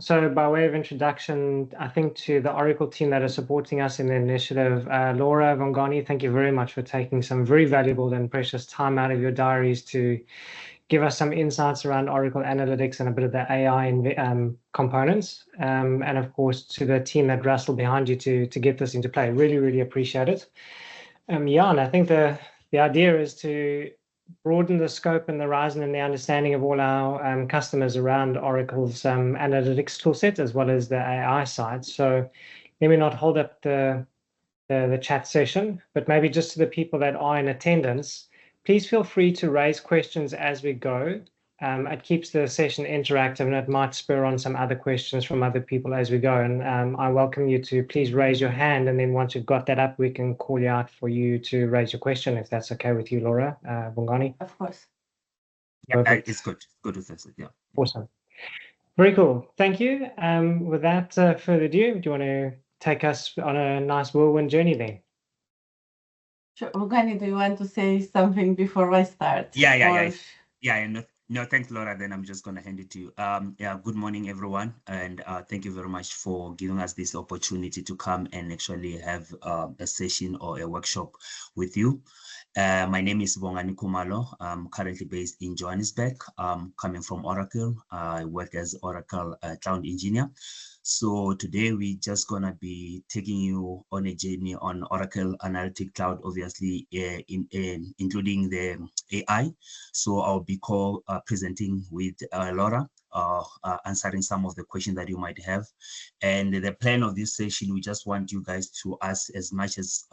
So by way of introduction, I think to the Oracle team that are supporting us in the initiative, Laura Vungani, thank you very much for taking some very valuable and precious time out of your diaries to give us some insights around Oracle Analytics and a bit of the AI components. And of course, to the team that wrestled behind you to get this into play. Really, really appreciate it. Yeah, and I think the idea is to broaden the scope and the horizon and the understanding of all our customers around Oracle's analytics toolset, as well as the AI side. So let me not hold up the chat session, but maybe just to the people that are in attendance, please feel free to raise questions as we go. It keeps the session interactive, and it might spur on some other questions from other people as we go. And I welcome you to please raise your hand, and then once you've got that up, we can call you out for you to raise your question, if that's okay with you, Laura Vungani. Of course. Yeah, it's good. Good with us. Yeah. Awesome. Very cool. Thank you. Without further ado, do you want to take us on a nice whirlwind journey then? Sure. Vungani, do you want to say something before I start? Yeah. No, thanks, Laura. Then I'm just going to hand it to you. Yeah, good morning, everyone. And thank you very much for giving us this opportunity to come and actually have a session or a workshop with you. My name is Vungani Khumalo. I'm currently based in Johannesburg. Coming from Oracle. I work as Oracle Cloud Engineer. So today we're just going to be taking you on a journey on Oracle Analytic Cloud, obviously, including the AI. So I'll be presenting with Laura, answering some of the questions that you might have. And the plan of this session, we just want you guys to ask as much as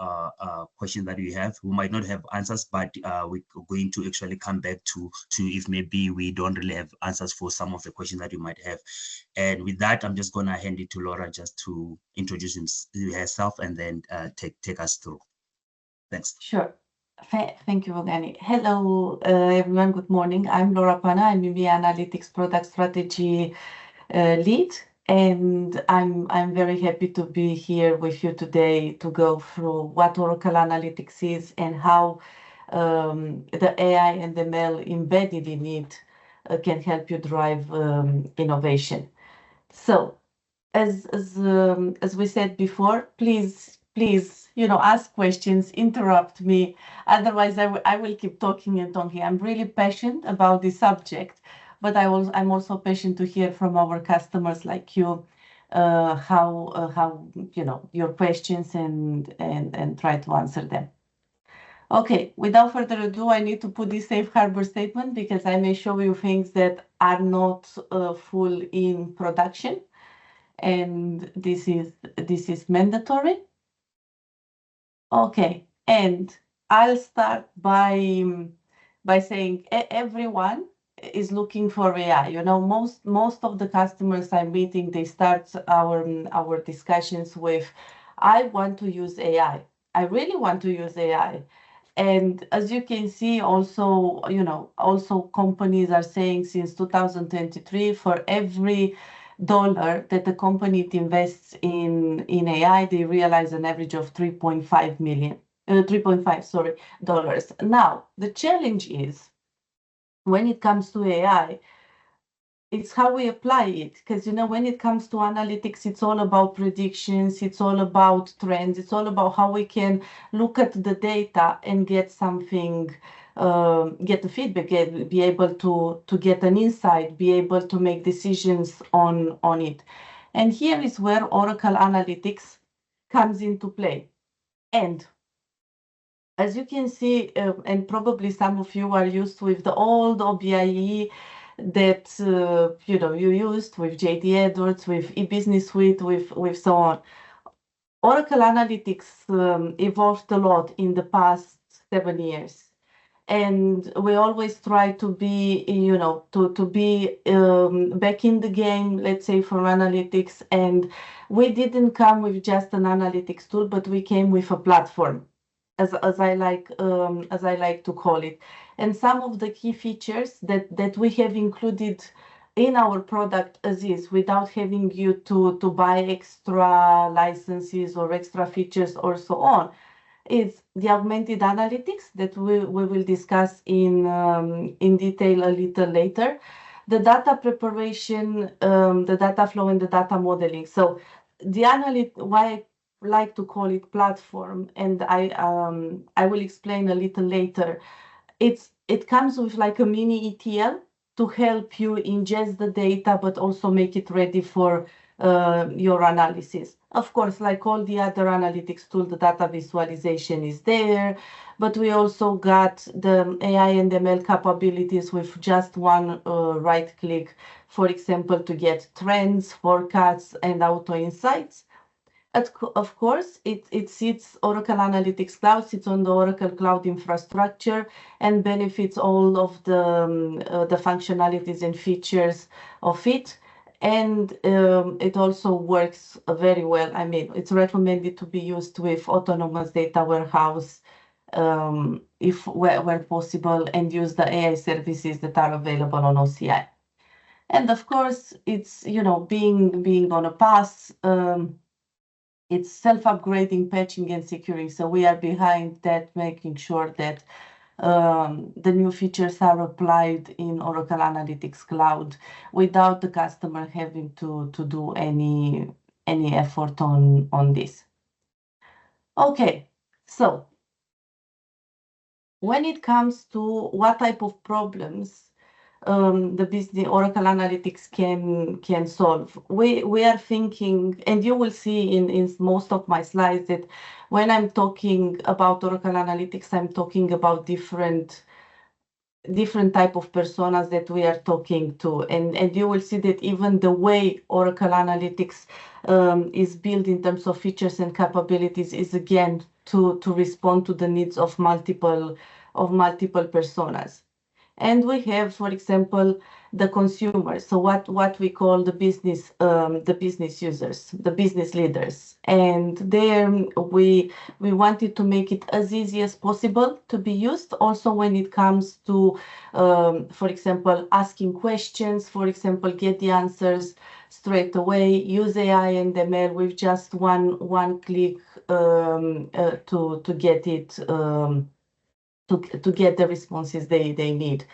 questions that you have. We might not have answers, but we're going to actually come back to if maybe we don't really have answers for some of the questions that you might have. And with that, I'm just going to hand it to Laura just to introduce herself and then take us through. Thanks. Sure. Thank you, Vungani. Hello, everyone. Good morning. I'm Laura Pana. I'm EMEA Analytics Product Strategy Lead, and I'm very happy to be here with you today to go through what Oracle Analytics is and how the AI and the ML embedded in it can help you drive innovation. So, as we said before, please, ask questions, interrupt me. Otherwise, I will keep talking and talking. I'm really passionate about this subject, but I'm also passionate to hear from our customers like you, how your questions and try to answer them. Okay, without further ado, I need to put this safe harbor statement because I may show you things that are not full in production, and this is mandatory. Okay, and I'll start by saying everyone is looking for AI. Most of the customers I'm meeting, they start our discussions with, I want to use AI. I really want to use AI. And as you can see, also companies are saying since 2023, for every dollar that the company invests in AI, they realize an average of $3.5 Now, the challenge is when it comes to AI, it's how we apply it. Because, when it comes to analytics, it's all about predictions, it's all about trends, it's all about how we can look at the data and get something, get the feedback, be able to get an insight, be able to make decisions on it. And here is where Oracle Analytics comes into play. And as you can see, and probably some of you are used with the old OBIE that you used with JD Edwards, with eBusiness Suite, with so on. Oracle Analytics evolved a lot in the past 7 years, and we always try to be to be back in the game, let's say, for analytics. And we didn't come with just an analytics tool, but we came with a platform, as I like to call it. And some of the key features that we have included in our product as is, without having you to buy extra licenses or extra features or so on, is the augmented analytics that we will discuss in detail a little later. the data preparation, the data flow, and the data modeling. So the why I like to call it platform, and I will explain a little later. It comes with like a mini ETL to help you ingest the data, but also make it ready for your analysis. Of course, like all the other analytics tool, the data visualization is there, but we also got the AI and ML capabilities with just one right click, for example, to get trends, forecasts, and auto insights. Of course, it sits Oracle Analytics Cloud, sits on the Oracle Cloud infrastructure and benefits all of the functionalities and features of it. And it also works very well. I mean, it's recommended to be used with autonomous data warehouse if where possible, and use the AI services that are available on OCI. And of course, it's, you know, being on a path. It's self-upgrading, patching, and securing. So we are behind that, making sure that the new features are applied in Oracle Analytics Cloud without the customer having to do any effort on this. Okay, so when it comes to what type of problems the business Oracle Analytics can solve, we are thinking, and you will see in most of my slides that when I'm talking about Oracle Analytics, I'm talking about different type of personas that we are talking to, and you will see that even the way Oracle Analytics is built in terms of features and capabilities is again to respond to the needs of multiple personas. And we have, for example, the consumers. So what we call the business users, the business leaders. And there we wanted to make it as easy as possible to be used. Also, when it comes to, for example, asking questions, for example, get the answers straight away, use AI and ML with just one click to get it. To get the responses they need.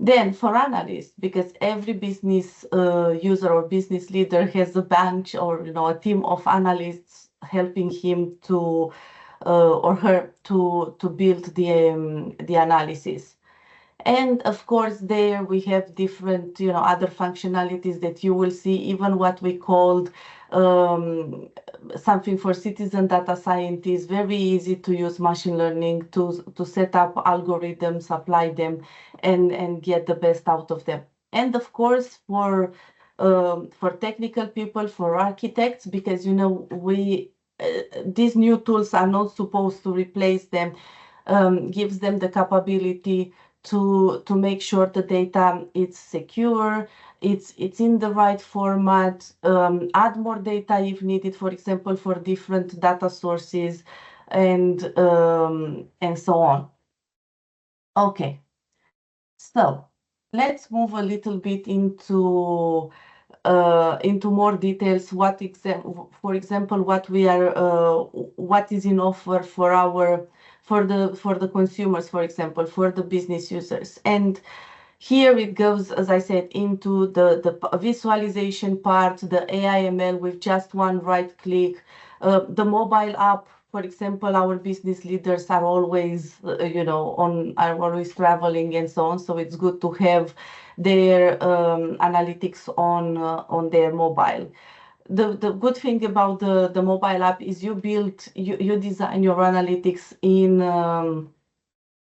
Then for analysts, because every business user or business leader has a bunch or a team of analysts helping him to or her to build the analysis. And of course, there we have different, other functionalities that you will see, even what we called something for citizen data scientists, very easy to use machine learning to set up algorithms, apply them, and get the best out of them. And of course, for technical people, for architects, because these new tools are not supposed to replace them, gives them the capability to make sure the data is secure, it's in the right format, add more data if needed, for example, for different data sources, and so on. Okay, so let's move a little bit into more details. For example, what is in offer for the consumers, for example, for the business users. And here it goes, as I said, into the visualization part, the AI ML with just one right click, the mobile app. For example, our business leaders are always, are always traveling and so on. So it's good to have their analytics on their mobile. The good thing about the mobile app is you design your analytics in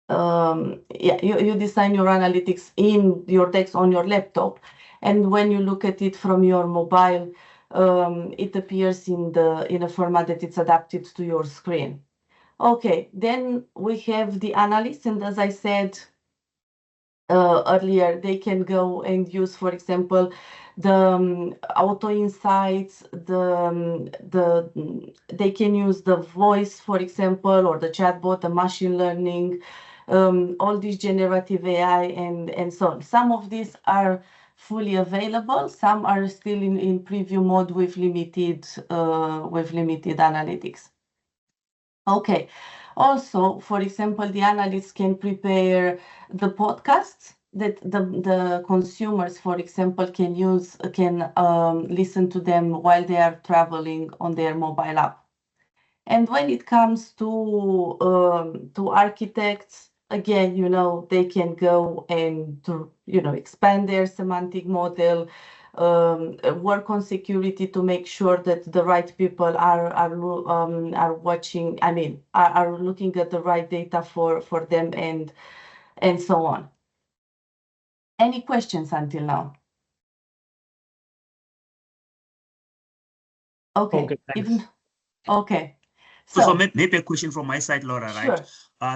you design your analytics in your text on your laptop, and when you look at it from your mobile, it appears in a format that it's adapted to your screen. Okay, then we have the analysts, and as I said earlier, they can go and use, for example, the auto insights, they can use the voice, for example, or the chatbot, the machine learning, all these generative AI and so on. Some of these are fully available, some are still in preview mode with limited analytics. Okay. Also, for example, the analysts can prepare the podcasts that the consumers, for example, can listen to them while they are traveling on their mobile app. And when it comes to architects, again, they can go and expand their semantic model, work on security to make sure that the right people are watching. I mean, are looking at the right data for them and so on. Any questions until now? Okay. All good, thanks. Okay. So maybe a question from my side, Laura, right? Sure.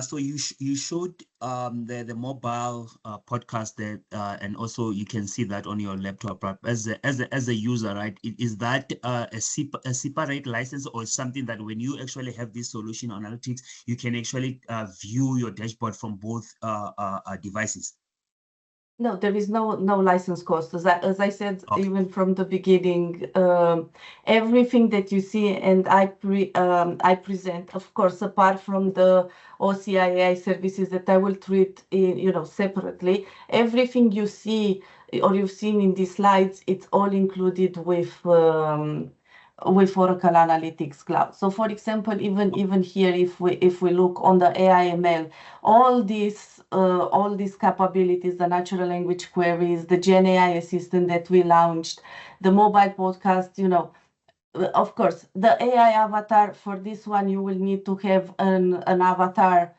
So you showed the mobile podcast that and also you can see that on your laptop as a user, right? Is that a separate license, or something that when you actually have this solution analytics, you can actually view your dashboard from both devices? No, there is no license cost. As I said, Okay. even from the beginning, everything that you see and I present, of course, apart from the OCI services that I will treat separately, everything you see or you've seen in these slides, it's all included with Oracle Analytics Cloud. So, for example, even here, if we look on the AI/ML, all these capabilities, the natural language queries, the Gen AI assistant that we launched, the mobile podcast, of course, the AI avatar for this one, you will need to have an avatar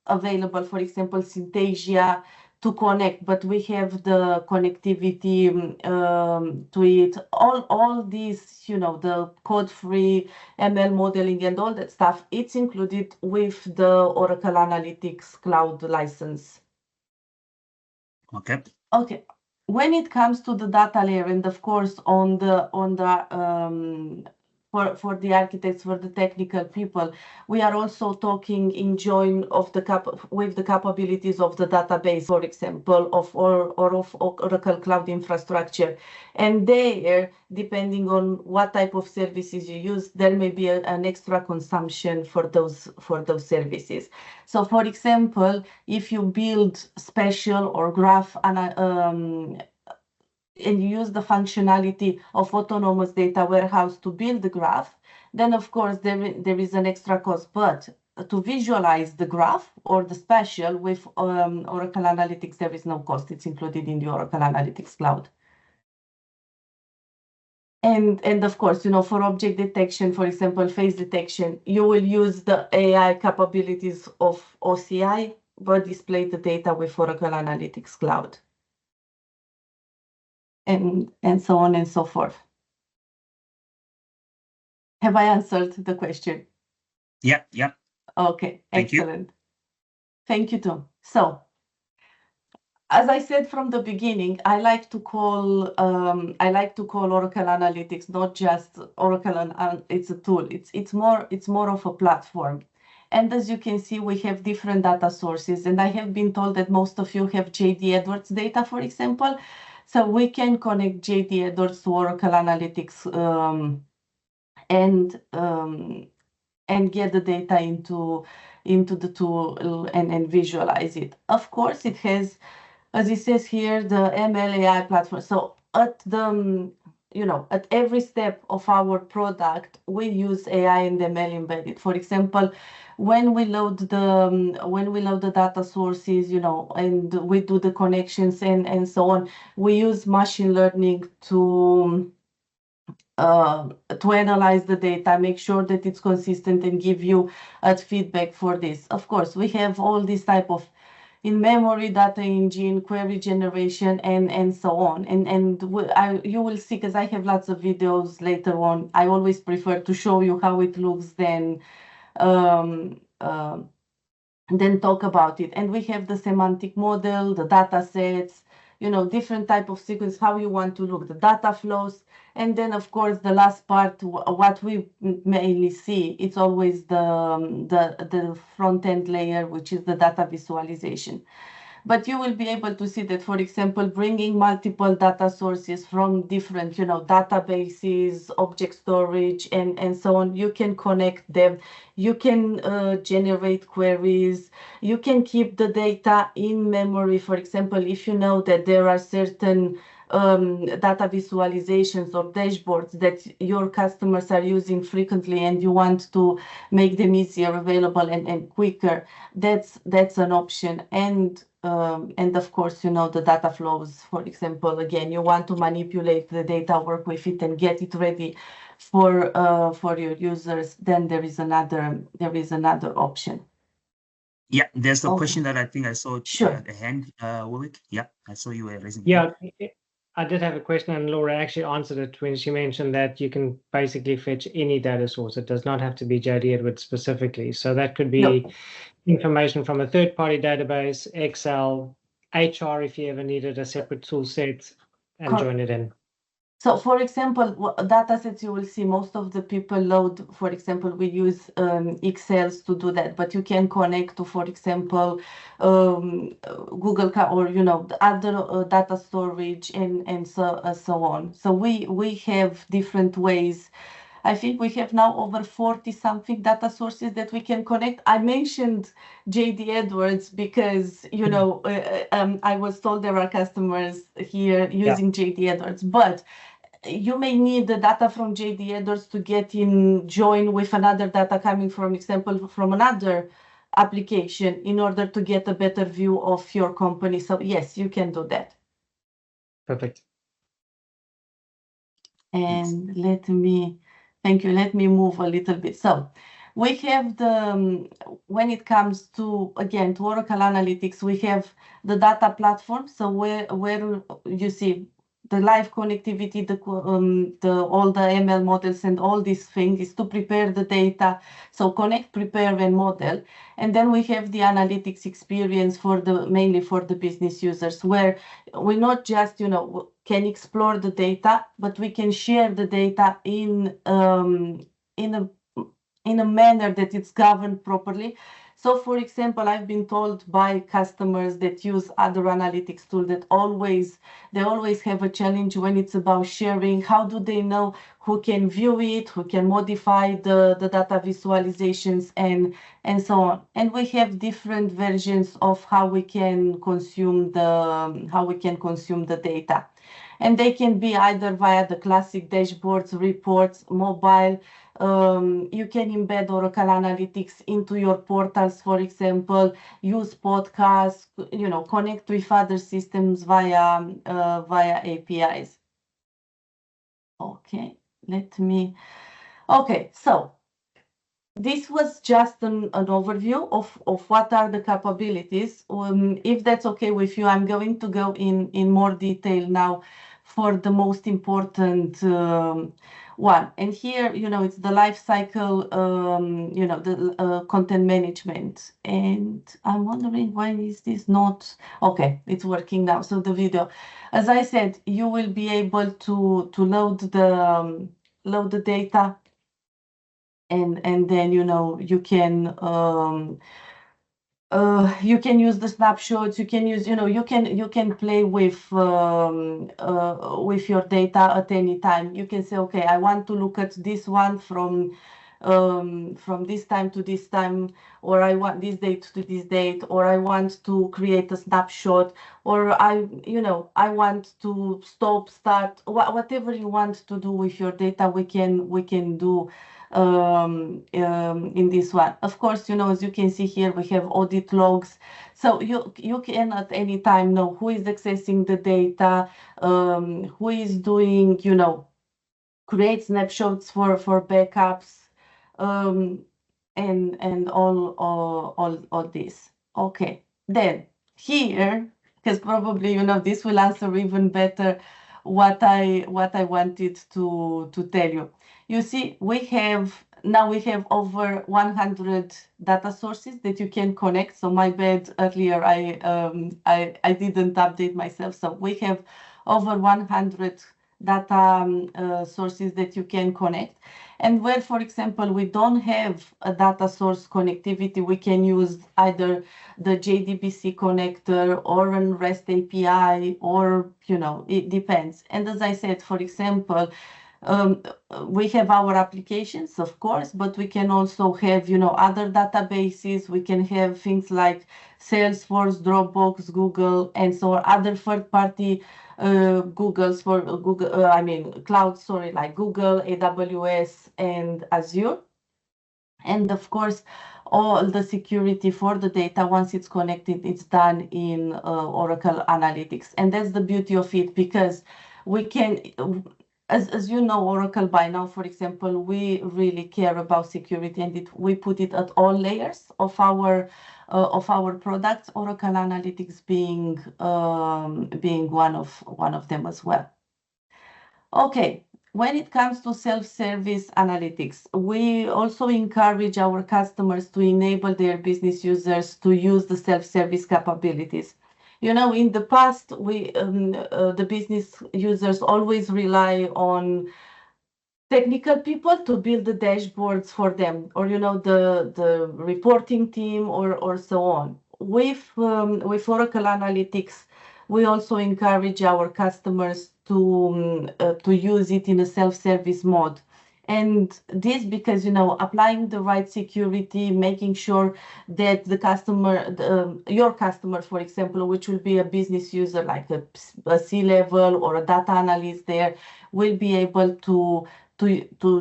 available, for example, Synthesia to connect, but we have the connectivity to it. All these, the code-free ML modeling and all that stuff, it's included with the Oracle Analytics Cloud license. Okay. Okay. When it comes to the data layer, and of course on the for the architects, for the technical people, we are also talking in join with the capabilities of the database, for example, of Oracle Cloud Infrastructure. And there, depending on what type of services you use, there may be an extra consumption for those services. So, for example, if you build special or graph and you use the functionality of autonomous data warehouse to build the graph, then of course there is an extra cost. But to visualize the graph or the spatial with Oracle Analytics, there is no cost. It's included in the Oracle Analytics Cloud. And of course, for object detection, for example, face detection, you will use the AI capabilities of OCI, but display the data with Oracle Analytics Cloud. And so on and so forth. Have I answered the question? Yeah. Okay, Thank excellent. Thank you, Tom. So, as I said from the beginning, I like to call Oracle Analytics not just Oracle, and it's a tool. It's more of a platform. And as you can see, we have different data sources, and I have been told that most of you have JD Edwards data, for example. So we can connect JD Edwards to Oracle Analytics and get the data into the tool and visualize it. Of course, it has, as it says here, the ML AI platform. So at at every step of our product, we use AI and ML embedded. For example, when we load the data sources, and we do the connections and so on, we use machine learning to analyze the data, make sure that it's consistent, and give you feedback for this. Of course, we have all this type of in-memory data engine, query generation, and so on. And you will see, because I have lots of videos later on, I always prefer to show you how it looks than talk about it. And we have the semantic model, the data sets, different type of sequence, how you want to look, the data flows. And then, of course, the last part, what we mainly see, it's always the front-end layer, which is the data visualization. But you will be able to see that, for example, bringing multiple data sources from different, databases, object storage, and so on. You can connect them. You can generate queries. You can keep the data in memory. For example, if you know that there are certain data visualizations or dashboards that your customers are using frequently and you want to make them easier, available, and quicker, that's an option. And of course, the data flows, for example, again, you want to manipulate the data, work with it, and get it ready for your users, then there is another option. Yeah, there's a Okay. question that I think I saw Sure. at the hand, Warwick. Yeah, I saw you were raising. Yeah, I did have a question, and Laura actually answered it when she mentioned that you can basically fetch any data source. It does not have to be JD Edwards specifically. So that could be information from a third-party database, Excel, HR if you ever needed a separate tool set, and join it in. So, for example, data sets you will see most of the people load. For example, we use Excel to do that, but you can connect to, for example, Google or the other data storage and so on. So we have different ways. I think we have now over 40 something data sources that we can connect. I mentioned JD Edwards because I was told there are customers here using JD Edwards, but you may need the data from JD Edwards to join with another data coming from, example, from another application in order to get a better view of your company. So yes, you can do that. Perfect. And thank you. Let me move a little bit. So we have when it comes to Oracle Analytics, we have the data platform. So where you see the live connectivity, all the ML models and all these things is to prepare the data. So connect, prepare, and model. And then we have the analytics experience mainly for the business users, where we not just can explore the data, but we can share the data in a manner that it's governed properly. So, for example, I've been told by customers that use other analytics tools that they always have a challenge when it's about sharing. How do they know who can view it, who can modify the data visualizations, and so on? And we have different versions of how we can consume the data. And they can be either via the classic dashboards, reports, mobile. You can embed Oracle Analytics into your portals, for example, use podcasts, connect with other systems via APIs. Okay, so this was just an overview of what are the capabilities. If that's okay with you, I'm going to go in more detail now for the most important one. And here, it's the life cycle, the content management. And I'm wondering why is this not okay? It's working now. So the video, as I said, you will be able to load the data. And then you can use the snapshots. You can use you can play with your data at any time. You can say, okay, I want to look at this one from this time to this time, or I want this date to this date, or I want to create a snapshot, or I want to start, whatever you want to do with your data, we can do in this one. Of course, as you can see here, we have audit logs. So you can at any time know who is accessing the data, who is doing, create snapshots for backups, and all this. Okay, then here, because probably this will answer even better what I wanted to tell you. You see, we have over 100 data sources that you can connect. So my bad, earlier I didn't update myself. So we have over 100 sources that you can connect. And where, for example, we don't have a data source connectivity, we can use either the JDBC connector or a REST API, or, it depends. And as I said, for example, we have our applications, of course, but we can also have, other databases. We can have things like Salesforce, Dropbox, Google, and so on, other third-party Google's for Google, cloud, sorry, like Google, AWS, and Azure. And of course, all the security for the data, once it's connected, it's done in Oracle Analytics. And that's the beauty of it, because we can, as you know, Oracle by now, for example, we really care about security, and we put it at all layers of our products, Oracle Analytics being one of them as well. Okay, when it comes to self-service analytics, we also encourage our customers to enable their business users to use the self-service capabilities. In the past, the business users always rely on technical people to build the dashboards for them, or the reporting team, or so on. With Oracle Analytics, we also encourage our customers to use it in a self-service mode. And this because, applying the right security, making sure that the customer, your customer, for example, which will be a business user, like a C-level or a data analyst there, will be able to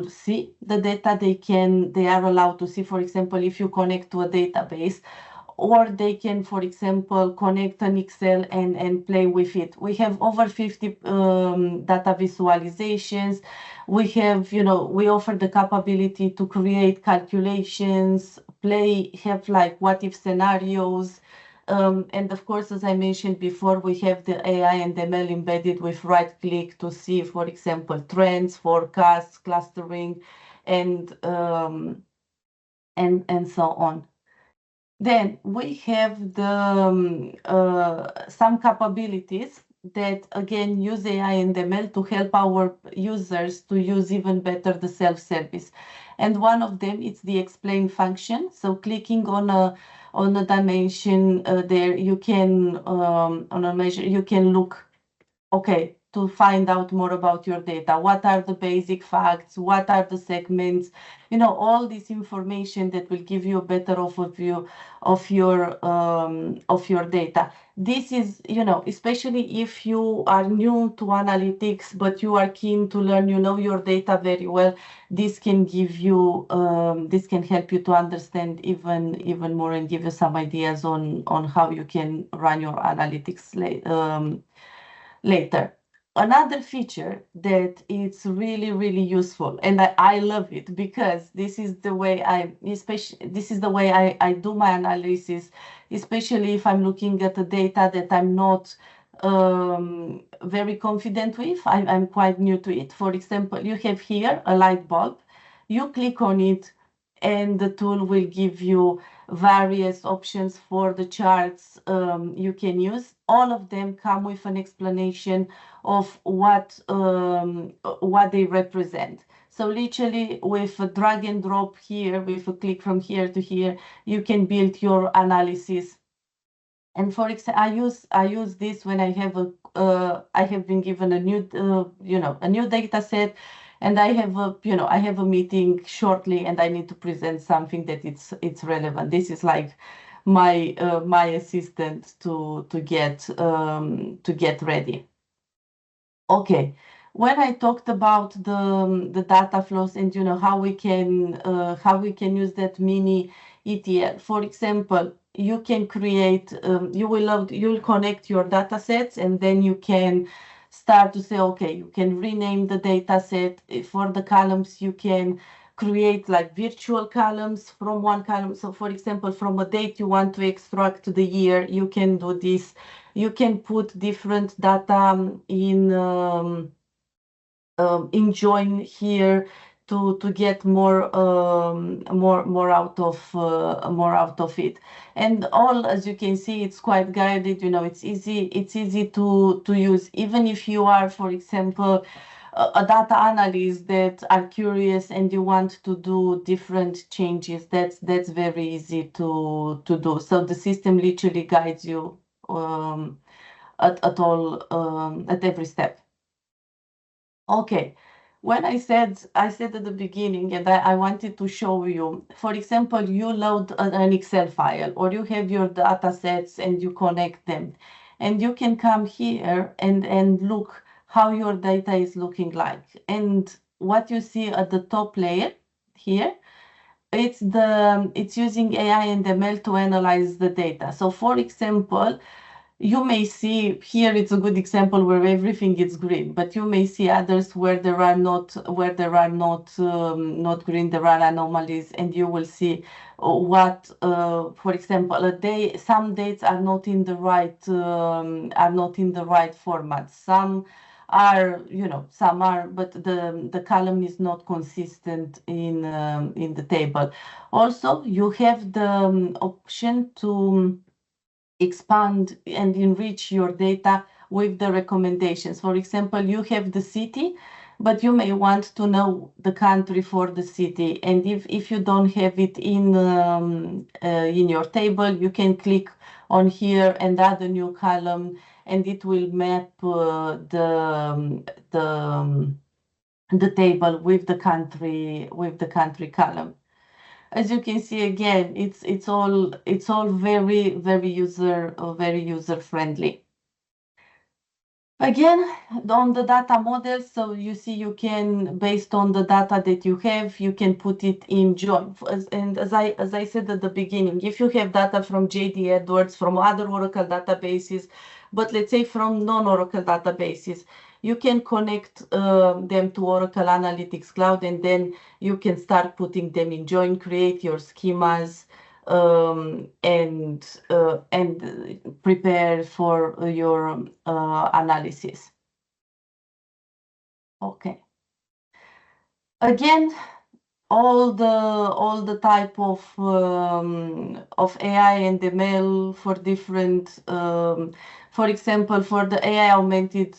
see the data they are allowed to see. For example, if you connect to a database, or they can, for example, connect an Excel and play with it. We have over 50 data visualizations. We have, we offer the capability to create calculations, have like what if scenarios. And of course, as I mentioned before, we have the AI and ML embedded with right click to see, for example, trends, forecasts, clustering, and so on. Then we have some capabilities that again use AI and ML to help our users to use even better the self-service. And one of them is the explain function. So clicking on a dimension there, you can on a measure, you can look, okay, to find out more about your data. What are the basic facts? What are the segments? All this information that will give you a better overview of your data. This is, especially if you are new to analytics, but you are keen to learn, your data very well. This can give you, this can help you to understand even more and give you some ideas on how you can run your analytics later. Another feature that it's really, really useful, and I love it, because this is the way I do my analysis, especially if I'm looking at the data that I'm not very confident with. I'm quite new to it. For example, you have here a light bulb. You click on it, and the tool will give you various options for the charts you can use. All of them come with an explanation of what they represent. So literally, with a drag and drop here, with a click from here to here, you can build your analysis. And for example, I use this when I have been given a new a new data set, and I have a meeting shortly, and I need to present something that it's relevant. This is like my assistant to get ready. Okay, when I talked about the data flows and how we can use that mini ETL, for example, you can create you'll connect your data sets, and then you can start to say, okay, you can rename the data set. For the columns, you can create like virtual columns from one column. So for example, from a date you want to extract the year, you can do this. You can put different data in join here to get more out of it. And all, as you can see, it's quite guided. It's easy to use, even if you are, for example, data analysts that are curious and you want to do different changes, that's very easy to do. So the system literally guides you at every step. Okay. When I said at the beginning, and I wanted to show you, for example, you load an Excel file or you have your data sets and you connect them. And you can come here and look how your data is looking like. And what you see at the top layer here, it's using AI and ML to analyze the data. So for example, you may see here, it's a good example where everything is green, but you may see others where there are not green, there are anomalies, and you will see what, for example, some dates are not in the right format. Some are, some are, but the column is not consistent in the table. Also, you have the option to expand and enrich your data with the recommendations. For example, you have the city, but you may want to know the country for the city. And if you don't have it in your table, you can click on here and add a new column, and it will map the table with the country column. As you can see, again, it's all very user friendly. Again, on the data model, so you see you can, based on the data that you have, you can put it in join. And as I said at the beginning, if you have data from JD Edwards, from other Oracle databases, but let's say from non-Oracle databases, you can connect them to Oracle Analytics Cloud, and then you can start putting them in join, create your schemas, and prepare for your analysis. Okay. Again, all the type of AI and ML for different, for example, for the AI augmented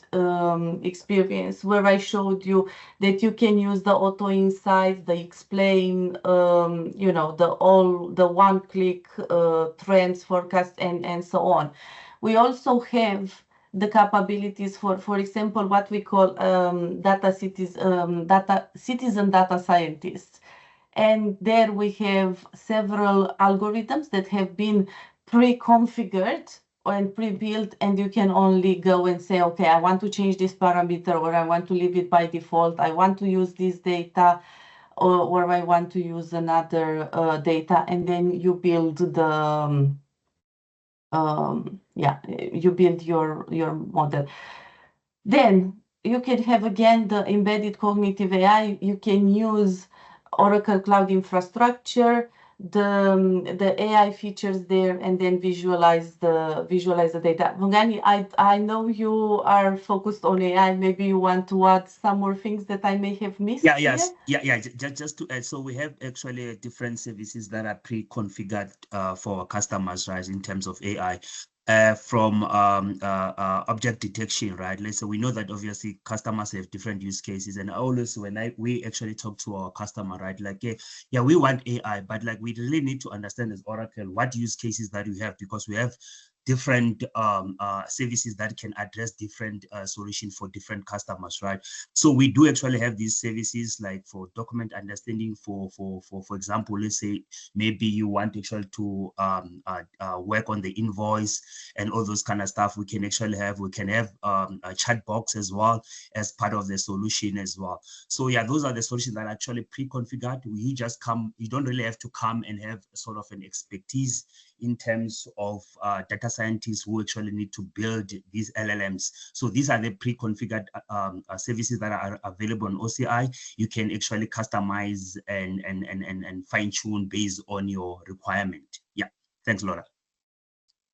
experience, where I showed you that you can use the auto insights, the explain, the one-click trends forecast, and so on. We also have the capabilities for example, what we call citizen data scientists. And there we have several algorithms that have been pre-configured and pre-built, and you can only go and say, okay, I want to change this parameter, or I want to leave it by default. I want to use this data, or I want to use another data, and then you build the you build your model. Then you can have, again, the embedded cognitive AI. You can use Oracle Cloud Infrastructure, the AI features there, and then visualize the data. Vungani, I know you are focused on AI. Maybe you want to add some more things that I may have missed. Just to add, so we have actually different services that are pre-configured for our customers, right, in terms of AI. From object detection, right? Let's say we know that obviously customers have different use cases, and always when we actually talk to our customer, right, like we want AI, but like we really need to understand as Oracle what use cases that we have, because we have different services that can address different solutions for different customers, right? So we do actually have these services like for document understanding, for example, let's say maybe you want actually to work on the invoice and all those kind of stuff. We can have a chat box as well as part of the solution as well. So yeah, those are the solutions that are actually pre-configured. You don't really have to come and have sort of an expertise in terms of data scientists who actually need to build these LLMs. So these are the pre-configured services that are available on OCI. You can actually customize and fine-tune based on your requirement. Yeah, thanks, Laura.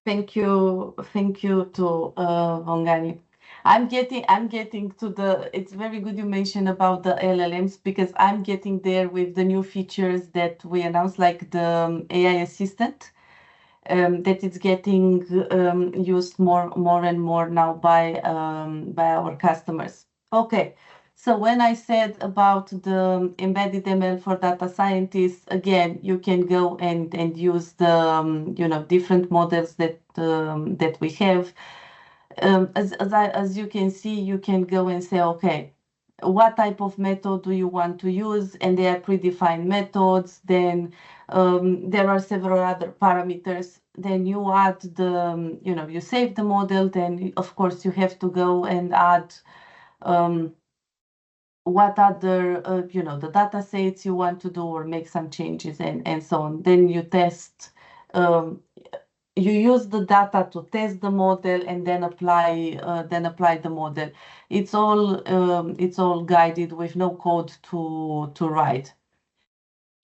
Thank you to Vungani. I'm getting to it's very good you mentioned about the LLMs, because I'm getting there with the new features that we announced, like the AI assistant, that it's getting used more and more now by our customers. Okay, So when I said about the embedded ML for data scientists, again, you can go and use the different models that we have. As you can see, you can go and say, okay, what type of method do you want to use? And they are predefined methods. Then there are several other parameters. Then you add you save the model. Then of course you have to go and add what other, the data sets you want to do or make some changes and so on. Then you test, you use the data to test the model and then apply the model. It's all guided with no code to write.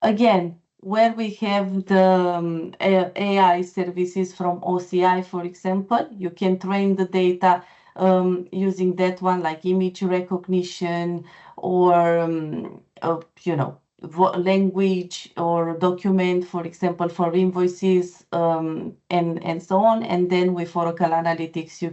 Again, where we have the AI services from OCI, for example, you can train the data using that one, like image recognition or language or document, for example, for invoices and so on. And then with Oracle Analytics, you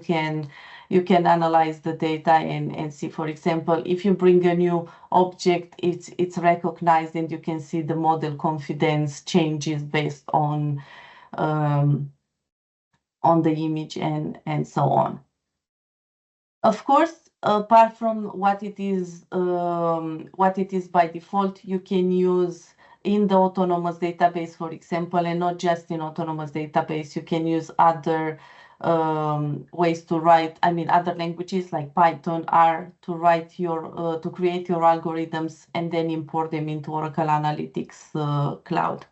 can analyze the data and see, for example, if you bring a new object, it's recognized and you can see the model confidence changes based on the image and so on. Of course, apart from what it is by default, you can use in the autonomous database, for example, and not just in autonomous database, you can use other ways to write, other languages like Python, R, to write to create your algorithms and then import them into Oracle Analytics Cloud.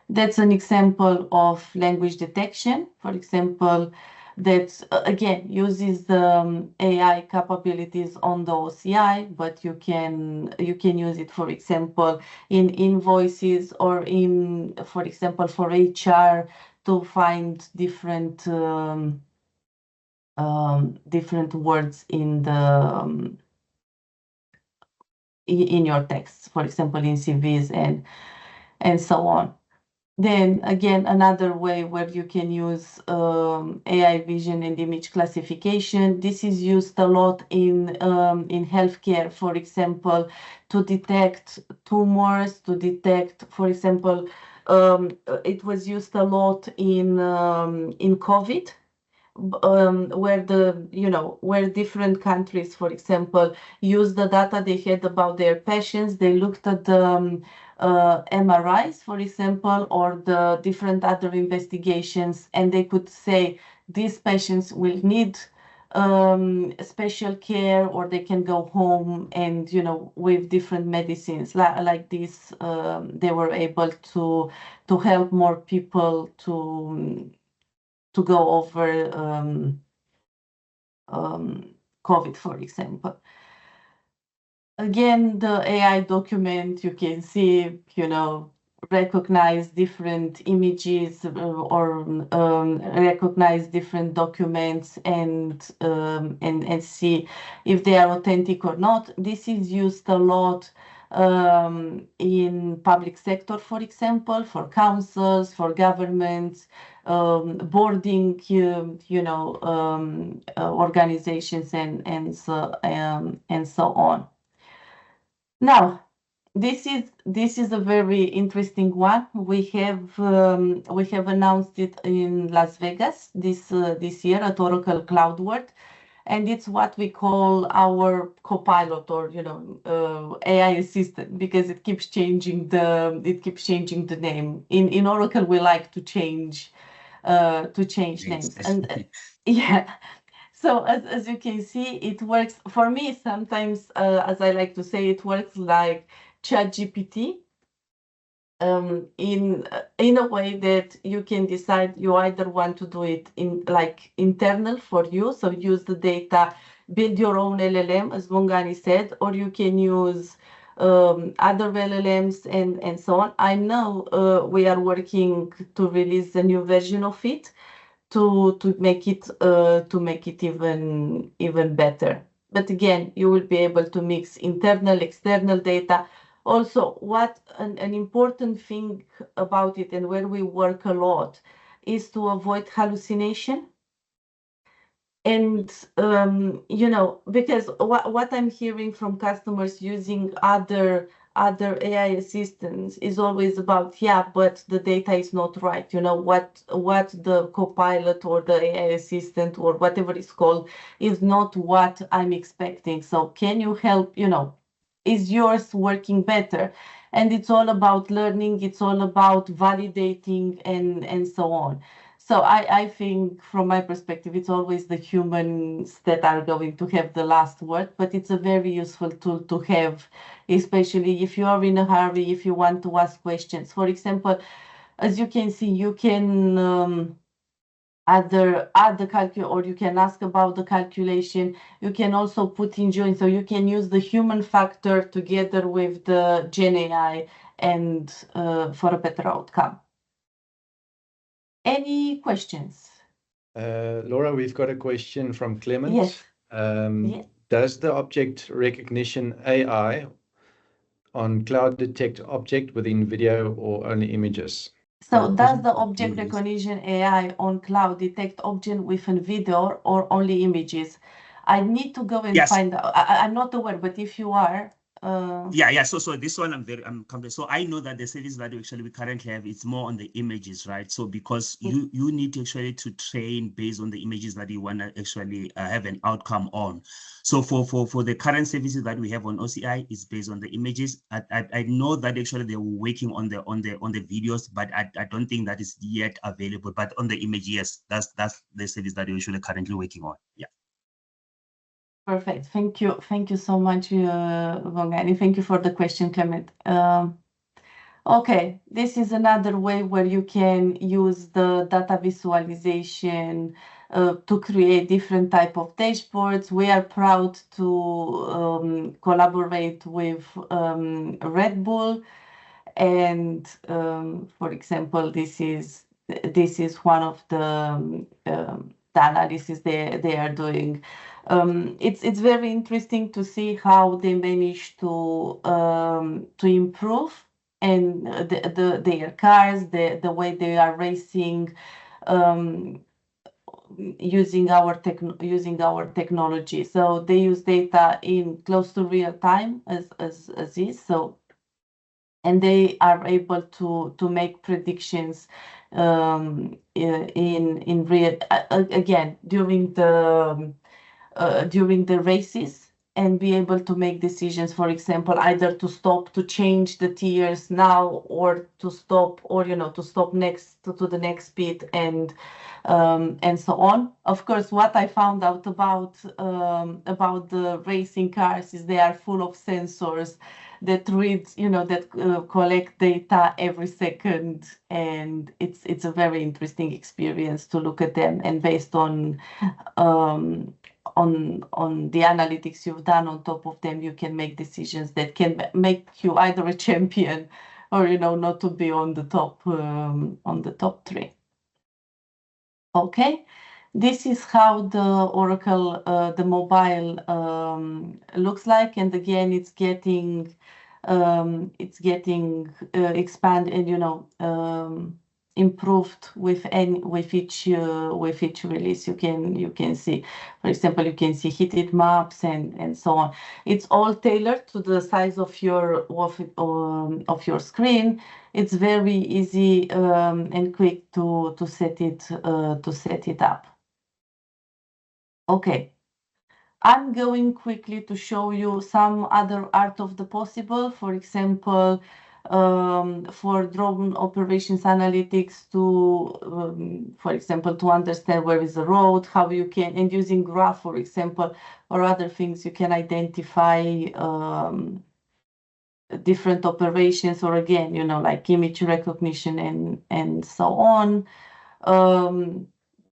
That's an example of language detection, for example, that again uses the AI capabilities on the OCI, but you can use it, for example, in invoices or for example, for HR to find different words in your text, for example, in CVs and so on. Then again, another way where you can use AI vision and image classification. This is used a lot in healthcare, for example, to detect tumors, to detect, for example, it was used a lot in COVID. Where different countries, for example, use the data they had about their patients. They looked at the MRIs, for example, or the different other investigations, and they could say these patients will need special care, or they can go home and, with different medicines like this, they were able to help more people to go over COVID, for example. Again, the AI document, you can see, recognize different images or recognize different documents and see if they are authentic or not. This is used a lot in public sector, for example, for councils, for governments, boarding, organizations and so on. Now, this is a very interesting one. We have announced it in Las Vegas this year at Oracle Cloud World, and it's what we call our copilot, or AI assistant, because it keeps changing the name. In Oracle, we like to change names, and yeah. So as you can see, it works for me sometimes, as I like to say, it works like ChatGPT, in a way that you can decide you either want to do it in like internal for you, so use the data, build your own LLM, as Vungani said, or you can use other LLMs and so on. I know we are working to release a new version of it to make it even better. But again, you will be able to mix internal, external data. Also, what an important thing about it, and where we work a lot, is to avoid hallucination. And because what I'm hearing from customers using other AI assistants is always about, yeah, but the data is not right. What the copilot or the AI assistant or whatever it's called is not what I'm expecting. So can you help? Is yours working better? And it's all about learning. It's all about validating and so on. So I think from my perspective, it's always the humans that are going to have the last word, but it's a very useful tool to have, especially if you are in a hurry, if you want to ask questions. For example, as you can see, you can add the calculation, or you can ask about the calculation. You can also put in join, so you can use the human factor together with the Gen AI and for a better outcome. Any questions? Laura, we've got a question from Clement. Yes. Yes. Does the object recognition AI on cloud detect object within video or only images? So does the object recognition AI on cloud detect object with a video or only images? I need to go and find out. I'm not aware, but if you are, So this one I'm confident. So I know that the service that we currently have, it's more on the images, right? So because you need to actually to train based on the images that you want to actually have an outcome on. So for the current services that we have on OCI, is based on the images. I know that actually they're working on the videos, but I don't think that is yet available. But on the image, yes, that's the service that we're actually currently working on. Yeah. Perfect. Thank you. Thank you so much, Vungani. Thank you for the question, Clement. Okay, this is another way where you can use the data visualization to create different type of dashboards. We are proud to collaborate with Red Bull, and for example, this is one of the analysis they are doing. It's very interesting to see how they manage to improve and their cars, the way they are racing, using our technology. So they use data in close to real time as is. So, and they are able to make predictions in real again during the races, and be able to make decisions, for example, either to stop, to change the tiers now, or to stop, or to stop next to the next speed, and so on. Of course, what I found out about the racing cars is they are full of sensors that read, that collect data every second, and it's a very interesting experience to look at them, and based on the analytics you've done on top of them, you can make decisions that can make you either a champion or not to be on the top 3. Okay, this is how the Oracle the mobile looks like, and again it's getting expanded, improved with each release. You can see, for example, you can see heated maps and so on. It's all tailored to the size of your screen. It's very easy and quick to set it up. Okay, I'm going quickly to show you some other art of the possible. For example, for drone operations analytics for example, to understand where is the road, how you can, and using graph, for example, or other things, you can identify different operations, or again, like image recognition and so on.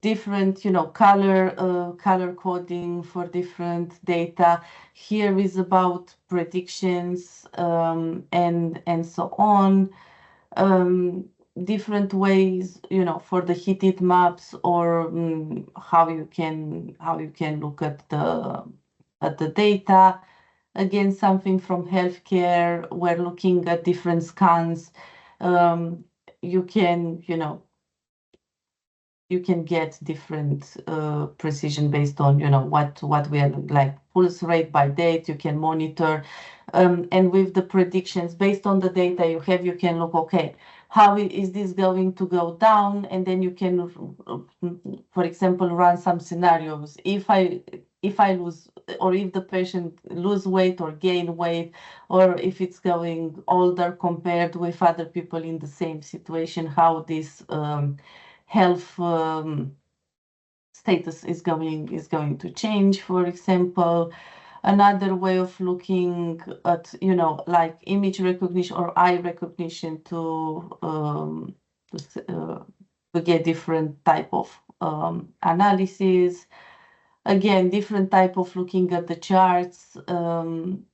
Different, color coding for different data. Here is about predictions and so on. Different ways, for the heated maps, or how you can look at the data. Again, something from healthcare. We're looking at different scans. You can, you can get different precision based on, you know, what we are like pulse rate by date. You can monitor, and with the predictions based on the data you have, you can look, okay, how is this going to go down, and then you can, for example, run some scenarios. If I lose, or if the patient lose weight or gain weight, or if it's going older compared with other people in the same situation, how this health status is going to change, for example. Another way of looking at, you know, like image recognition or eye recognition to get different type of analysis. Again, different type of looking at the charts, and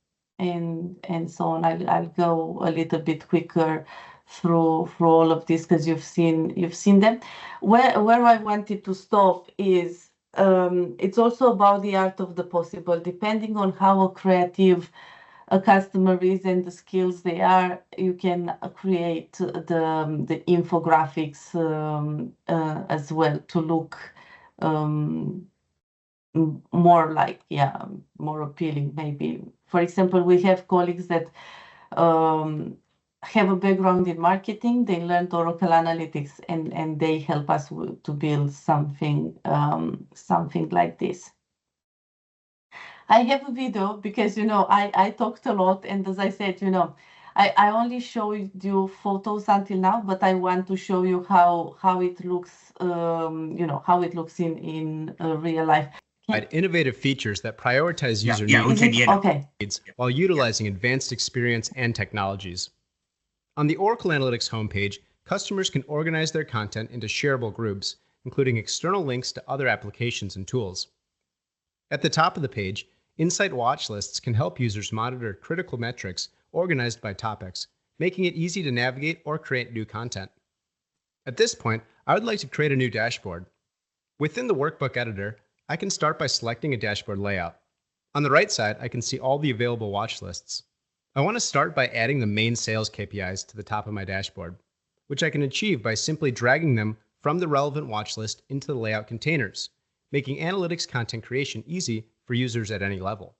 so on. I'll go a little bit quicker through all of this because you've seen them. Where I wanted to stop is it's also about the art of the possible. Depending on how creative a customer is and the skills they are, you can create the infographics as well to look more like, yeah, more appealing maybe. For example, we have colleagues that have a background in marketing. They learned Oracle Analytics, and they help us to build something like this. I have a video because, you know, I talked a lot, and as I said, you know, I only showed you photos until now, but I want to show you how it looks, you know, how it looks in real life. Innovative features that prioritize user needs while utilizing advanced experience and technologies. On the Oracle Analytics homepage, customers can organize their content into shareable groups, including external links to other applications and tools. At the top of the page, Insight watch lists can help users monitor critical metrics organized by topics, making it easy to navigate or create new content. At this point, I would like to create a new dashboard. Within the workbook editor, I can start by selecting a dashboard layout. On the right side, I can see all the available watch lists. I want to start by adding the main sales KPIs to the top of my dashboard, which I can achieve by simply dragging them from the relevant watch list into the layout containers, making analytics content creation easy for users at any level.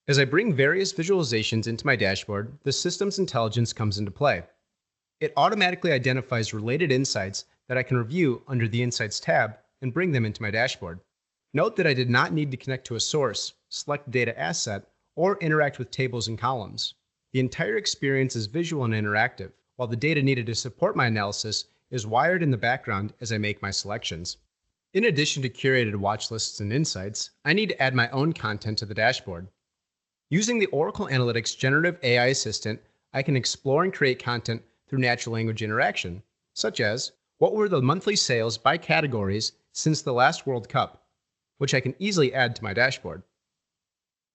As I bring various visualizations into my dashboard, the system's intelligence comes into play. It automatically identifies related insights that I can review under the Insights tab and bring them into my dashboard. Note that I did not need to connect to a source, select a data asset, or interact with tables and columns. The entire experience is visual and interactive, while the data needed to support my analysis is wired in the background as I make my selections. In addition to curated watch lists and insights, I need to add my own content to the dashboard. Using the Oracle Analytics Generative AI Assistant, I can explore and create content through natural language interaction, such as, what were the monthly sales by categories since the last World Cup, which I can easily add to my dashboard.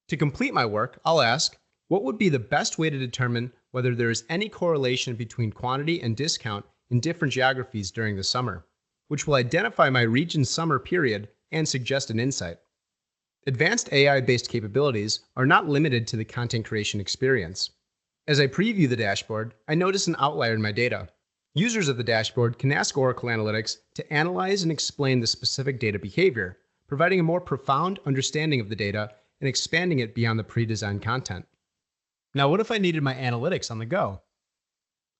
To complete my work, I'll ask, what would be the best way to determine whether there is any correlation between quantity and discount in different geographies during the summer, which will identify my region's summer period and suggest an insight. Advanced AI-based capabilities are not limited to the content creation experience. As I preview the dashboard, I notice an outlier in my data. Users of the dashboard can ask Oracle Analytics to analyze and explain the specific data behavior, providing a more profound understanding of the data and expanding it beyond the pre-designed content. Now, what if I needed my analytics on the go?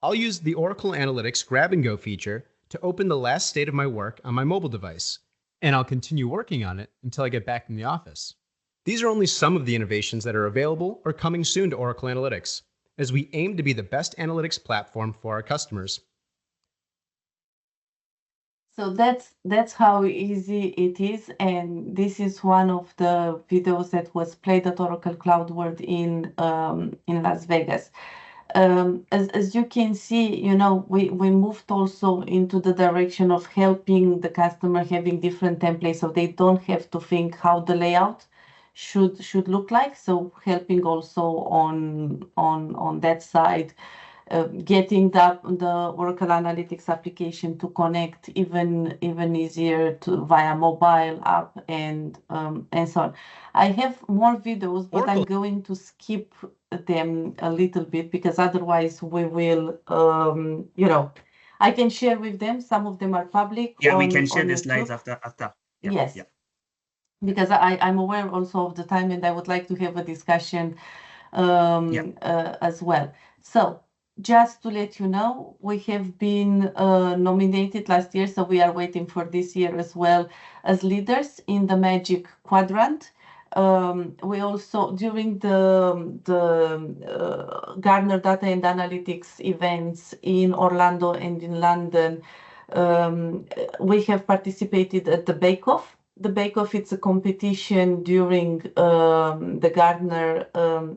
I'll use the Oracle Analytics Grab and Go feature to open the last state of my work on my mobile device, and I'll continue working on it until I get back in the office. These are only some of the innovations that are available or coming soon to Oracle Analytics, as we aim to be the best analytics platform for our customers. So that's how easy it is, and this is one of the videos that was played at Oracle Cloud World in Las Vegas. As you can see, you know, we moved also into the direction of helping the customer having different templates, so they don't have to think how the layout should look like. So helping also on that side. Getting the Oracle Analytics application to connect even easier via mobile app and so on. I have more videos, but I'm going to skip them a little bit because otherwise we will, you know, I can share with them. Some of them are public. Yeah, we can share the slides after. Yeah, yes. Yeah. Because I'm aware also of the time, and I would like to have a discussion as well. So just to let you know, we have been nominated last year, so we are waiting for this year as well as leaders in the Magic Quadrant. We also, during the Gartner Data and Analytics events in Orlando and in London, we have participated at the Bake Off. The Bake Off, it's a competition during the Gartner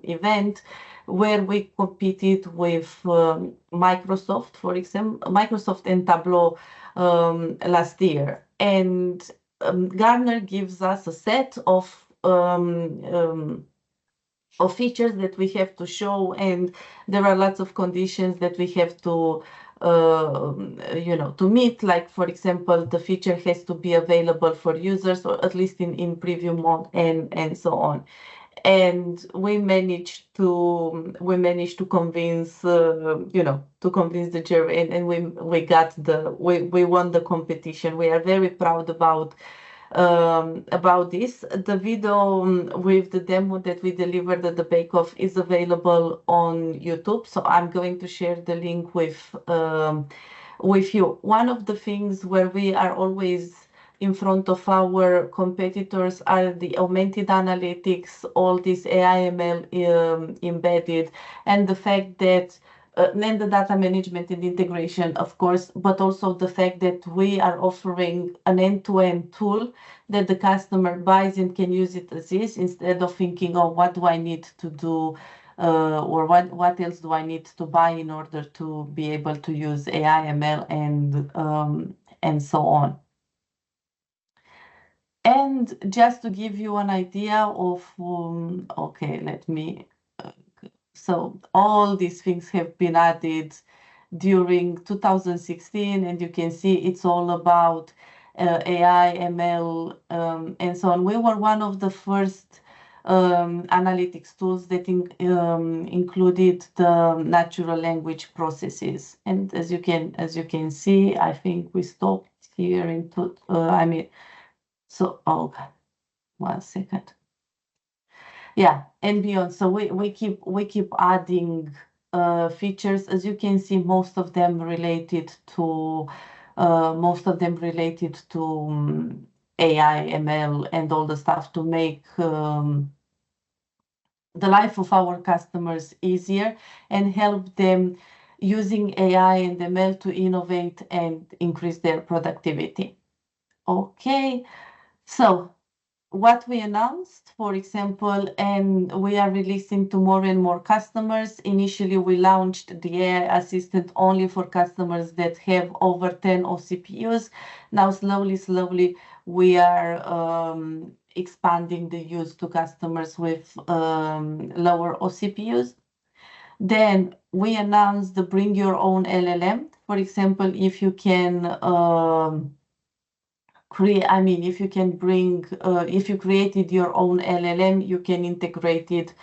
event where we competed with Microsoft, for example, Microsoft and Tableau last year. And Gartner gives us a set of features that we have to show, and there are lots of conditions that we have to to meet, like, for example, the feature has to be available for users, or at least in preview mode, and so on. And we managed to convince to convince the jury, and we won the competition. We are very proud about this. The video with the demo that we delivered at the Bake Off is available on YouTube, so I'm going to share the link with you. One of the things where we are always in front of our competitors are the augmented analytics, all this AI ML embedded, and the fact that and the data management and integration, of course, but also the fact that we are offering an end-to-end tool that the customer buys and can use it as is, instead of thinking, oh, what do I need to do, or what else do I need to buy in order to be able to use AI, ML, and so on. And just to give you an idea of, okay, let me. So all these things have been added during 2016, and you can see it's all about AI, ML, and so on. We were one of the first analytics tools that included the natural language processes. And as you can see, I think we stopped here into. So one second. Yeah, and beyond. So we keep adding features. As you can see, most of them related to AI, ML, and all the stuff to make the life of our customers easier and help them using AI and ML to innovate and increase their productivity. Okay, so what we announced, for example, and we are releasing to more and more customers. Initially, we launched the AI assistant only for customers that have over 10 OCPUs. Now, slowly, we are expanding the use to customers with lower OCPUs. Then we announced the bring your own LLM. For example, if you can if you can bring, if you created your own LLM, you can integrate it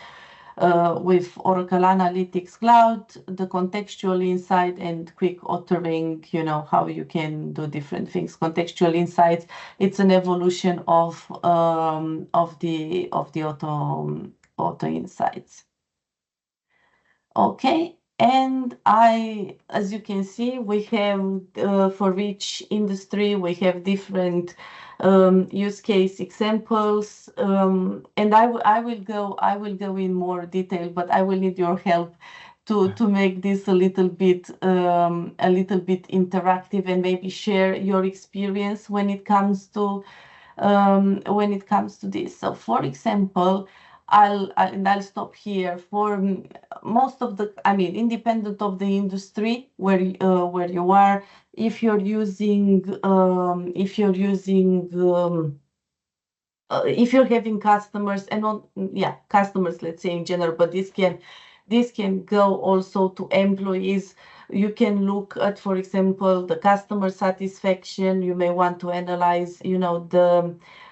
with Oracle Analytics Cloud, the contextual insight, and quick authoring, how you can do different things. Contextual insights, it's an evolution of the auto insights. Okay. And as you can see, we have for each industry, we have different use case examples, and I will go in more detail, but I will need your help to make this a little bit interactive, and maybe share your experience when it comes to this. So, for example, I'll stop here. For most of the, independent of the industry where you are, if you're having customers, and customers, let's say in general, but this can go also to employees. You can look at, for example, the customer satisfaction. You may want to analyze,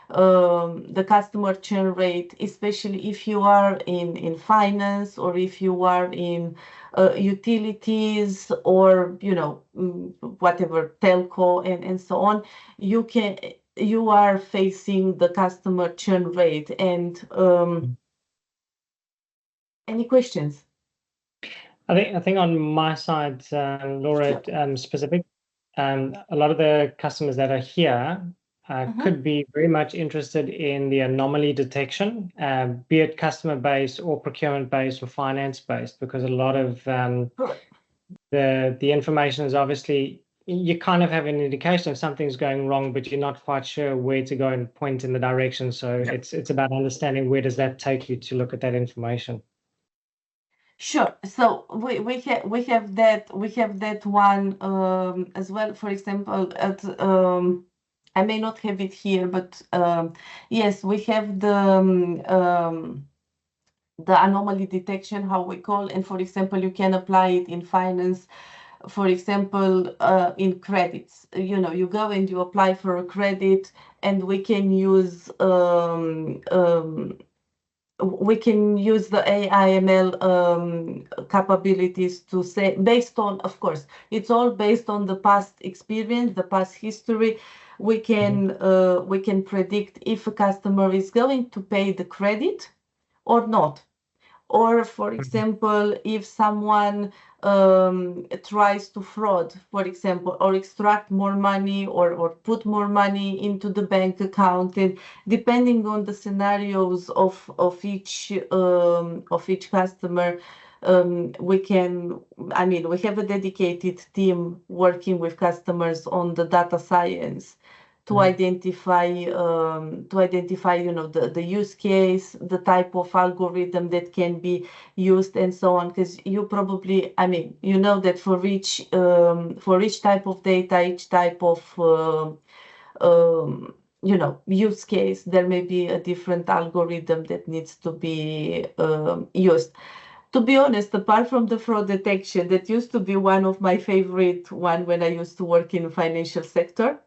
the customer churn rate, especially if you are in finance, or if you are in utilities or whatever telco and so on, you are facing the customer churn rate. And any questions? I think on my side, Laura, specific, a lot of the customers that are here could be very much interested in the anomaly detection, be it customer based or procurement based or finance based, because a lot of the information is obviously, you kind of have an indication of something's going wrong, but you're not quite sure where to go and point in the direction. So it's about understanding where does that take you to look at that information. Sure. So we have that one as well. For example, at I may not have it here, but yes, we have the anomaly detection, how we call, and for example, you can apply it in finance. For example, in credits, you go and you apply for a credit, and we can use the AI/ML capabilities to say, based on, of course, it's all based on the past experience, the past history. We can predict if a customer is going to pay the credit or not. Or, for example, if someone tries to fraud, for example, or extract more money or put more money into the bank account, and depending on the scenarios of each customer, we have a dedicated team working with customers on the data science to identify the use case, the type of algorithm that can be used, and so on. Because you probably, that for each type of data, each type of use case, there may be a different algorithm that needs to be used. To be honest, apart from the fraud detection, that used to be one of my favorite one when I used to work in the financial sector.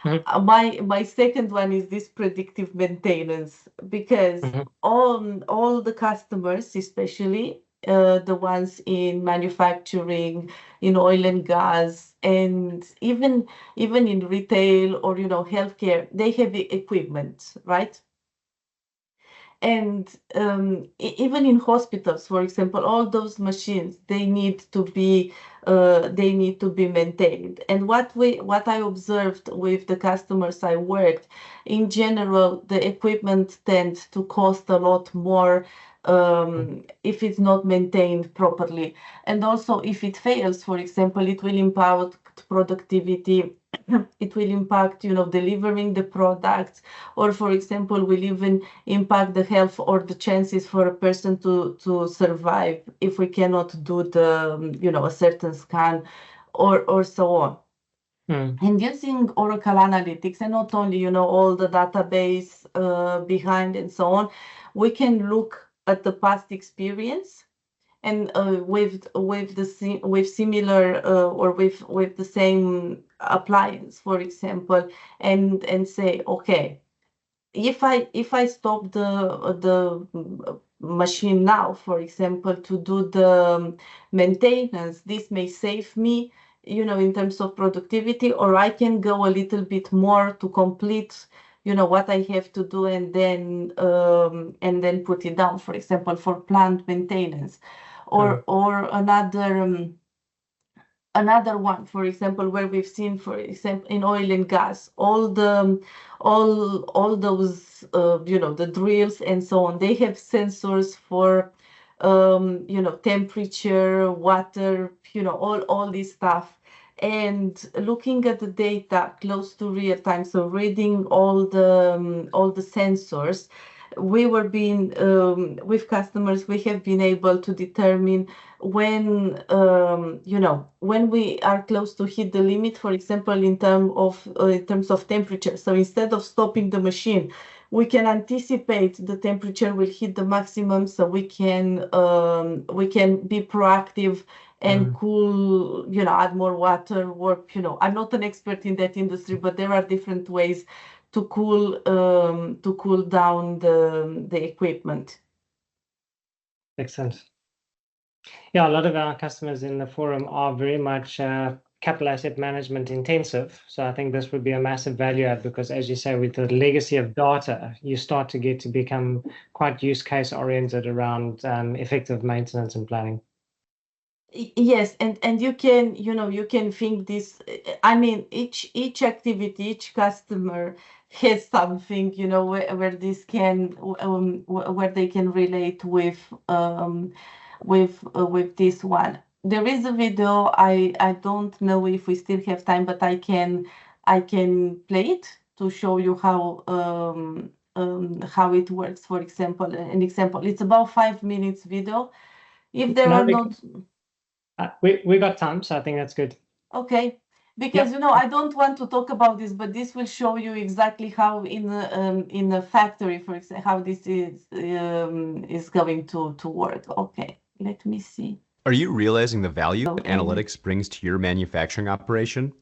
My second one is this predictive maintenance, because all the customers, especially the ones in manufacturing, in oil and gas, and even in retail or healthcare, they have the equipment, right? And even in hospitals, for example, all those machines, they need to be maintained. And what I observed with the customers I worked, in general, the equipment tends to cost a lot more if it's not maintained properly. And also, if it fails, for example, it will impact productivity. It will impact, delivering the products, or, for example, will even impact the health or the chances for a person to survive if we cannot do a certain scan or so on. And using Oracle Analytics, and not only, all the database behind and so on, we can look at the past experience, and with similar or with the same appliance, for example, and say, okay, if I stop the machine now, for example, to do the maintenance, this may save me, in terms of productivity, or I can go a little bit more to complete what I have to do, and then put it down, for example, for plant maintenance. Or another one, for example, where we've seen, for example, in oil and gas, all those the drills and so on, they have sensors for temperature, water, all this stuff. And looking at the data close to real time, so reading all the sensors, we were being with customers, we have been able to determine when when we are close to hit the limit, for example, in terms of temperature. So instead of stopping the machine, we can anticipate the temperature will hit the maximum, so we can be proactive and cool, add more water, or I'm not an expert in that industry, but there are different ways to cool down the equipment. Makes sense. Yeah, a lot of our customers in the forum are very much capital asset management intensive. So I think this would be a massive value add because, as you say, with the legacy of data, you start to get to become quite use case oriented around effective maintenance and planning. Yes, and you can, you can think this. I mean, each activity, each customer has something, where this can, where they can relate with this one. There is a video. I don't know if we still have time, but I can play it to show you how it works. For example, an example. It's about 5 minutes video. If there are not. We got time, so I think that's good. Okay, because I don't want to talk about this, but this will show you exactly how in a factory, for example, how this is going to work. Okay, let me see. Are you realizing the value that analytics brings to your manufacturing operation?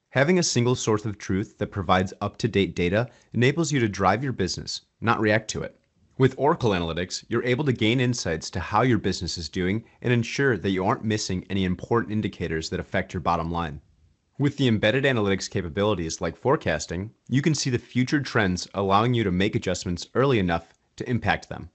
Having a single source of truth that provides up-to-date data enables you to drive your business, not react to it. With Oracle Analytics, you're able to gain insights to how your business is doing and ensure that you aren't missing any important indicators that affect your bottom line. With the embedded analytics capabilities like forecasting, you can see the future trends, allowing you to make adjustments early enough to impact them.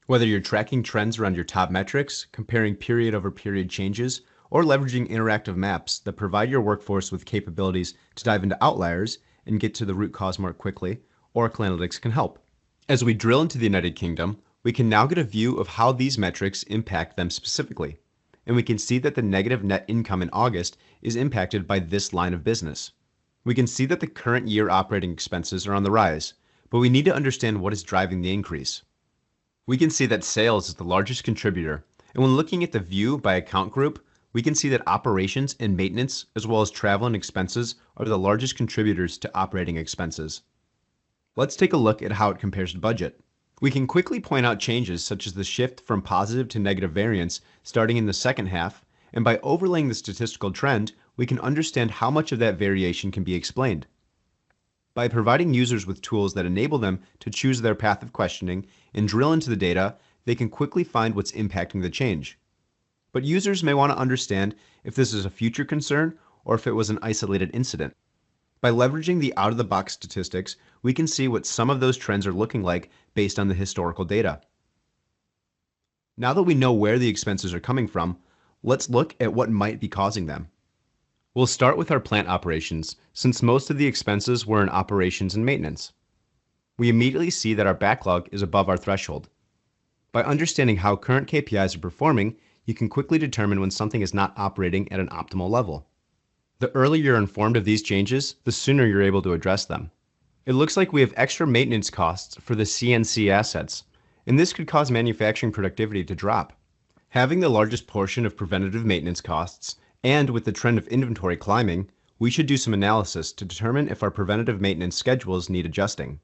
Whether you're tracking trends around your top metrics, comparing period-over-period changes, or leveraging interactive maps that provide your workforce with capabilities to dive into outliers and get to the root cause more quickly, Oracle Analytics can help. As we drill into the United Kingdom, we can now get a view of how these metrics impact them specifically. And we can see that the negative net income in August is impacted by this line of business. We can see that the current year operating expenses are on the rise, but we need to understand what is driving the increase. We can see that sales is the largest contributor, and when looking at the view by account group, we can see that operations and maintenance, as well as travel and expenses, are the largest contributors to operating expenses. Let's take a look at how it compares to budget. We can quickly point out changes such as the shift from positive to negative variance starting in the second half, and by overlaying the statistical trend, we can understand how much of that variation can be explained. By providing users with tools that enable them to choose their path of questioning and drill into the data, they can quickly find what's impacting the change. But users may want to understand if this is a future concern or if it was an isolated incident. By leveraging the out-of-the-box statistics, we can see what some of those trends are looking like based on the historical data. Now that we know where the expenses are coming from, let's look at what might be causing them. We'll start with our plant operations, since most of the expenses were in operations and maintenance. We immediately see that our backlog is above our threshold. By understanding how current KPIs are performing, you can quickly determine when something is not operating at an optimal level. The earlier you're informed of these changes, the sooner you're able to address them. It looks like we have extra maintenance costs for the CNC assets, and this could cause manufacturing productivity to drop. Having the largest portion of preventative maintenance costs, and with the trend of inventory climbing, we should do some analysis to determine if our preventative maintenance schedules need adjusting.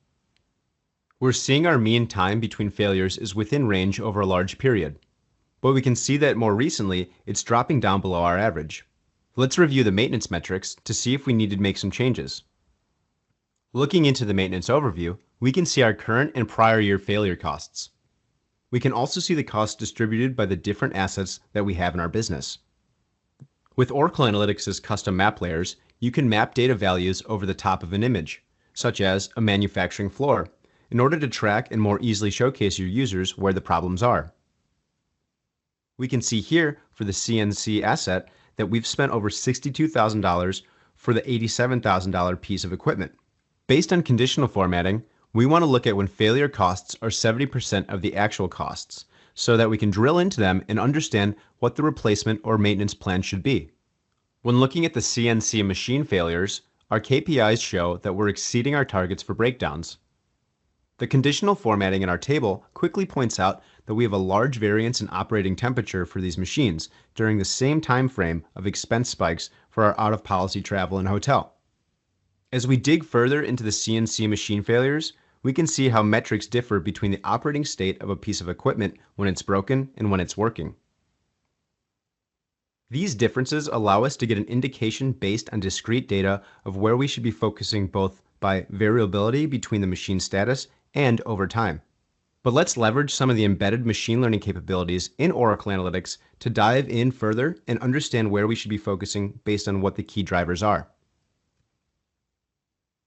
We're seeing our mean time between failures is within range over a large period, but we can see that more recently it's dropping down below our average. Let's review the maintenance metrics to see if we need to make some changes. Looking into the maintenance overview, we can see our current and prior year failure costs. We can also see the costs distributed by the different assets that we have in our business. With Oracle Analytics' custom map layers, you can map data values over the top of an image, such as a manufacturing floor, in order to track and more easily showcase your users where the problems are. We can see here for the CNC asset that we've spent over $62,000 for the $87,000 piece of equipment. Based on conditional formatting, we want to look at when failure costs are 70% of the actual costs, so that we can drill into them and understand what the replacement or maintenance plan should be. When looking at the CNC machine failures, our KPIs show that we're exceeding our targets for breakdowns. The conditional formatting in our table quickly points out that we have a large variance in operating temperature for these machines during the same time frame of expense spikes for our out-of-policy travel and hotel. As we dig further into the CNC machine failures, we can see how metrics differ between the operating state of a piece of equipment when it's broken and when it's working. These differences allow us to get an indication based on discrete data of where we should be focusing both by variability between the machine status and over time. But let's leverage some of the embedded machine learning capabilities in Oracle Analytics to dive in further and understand where we should be focusing based on what the key drivers are.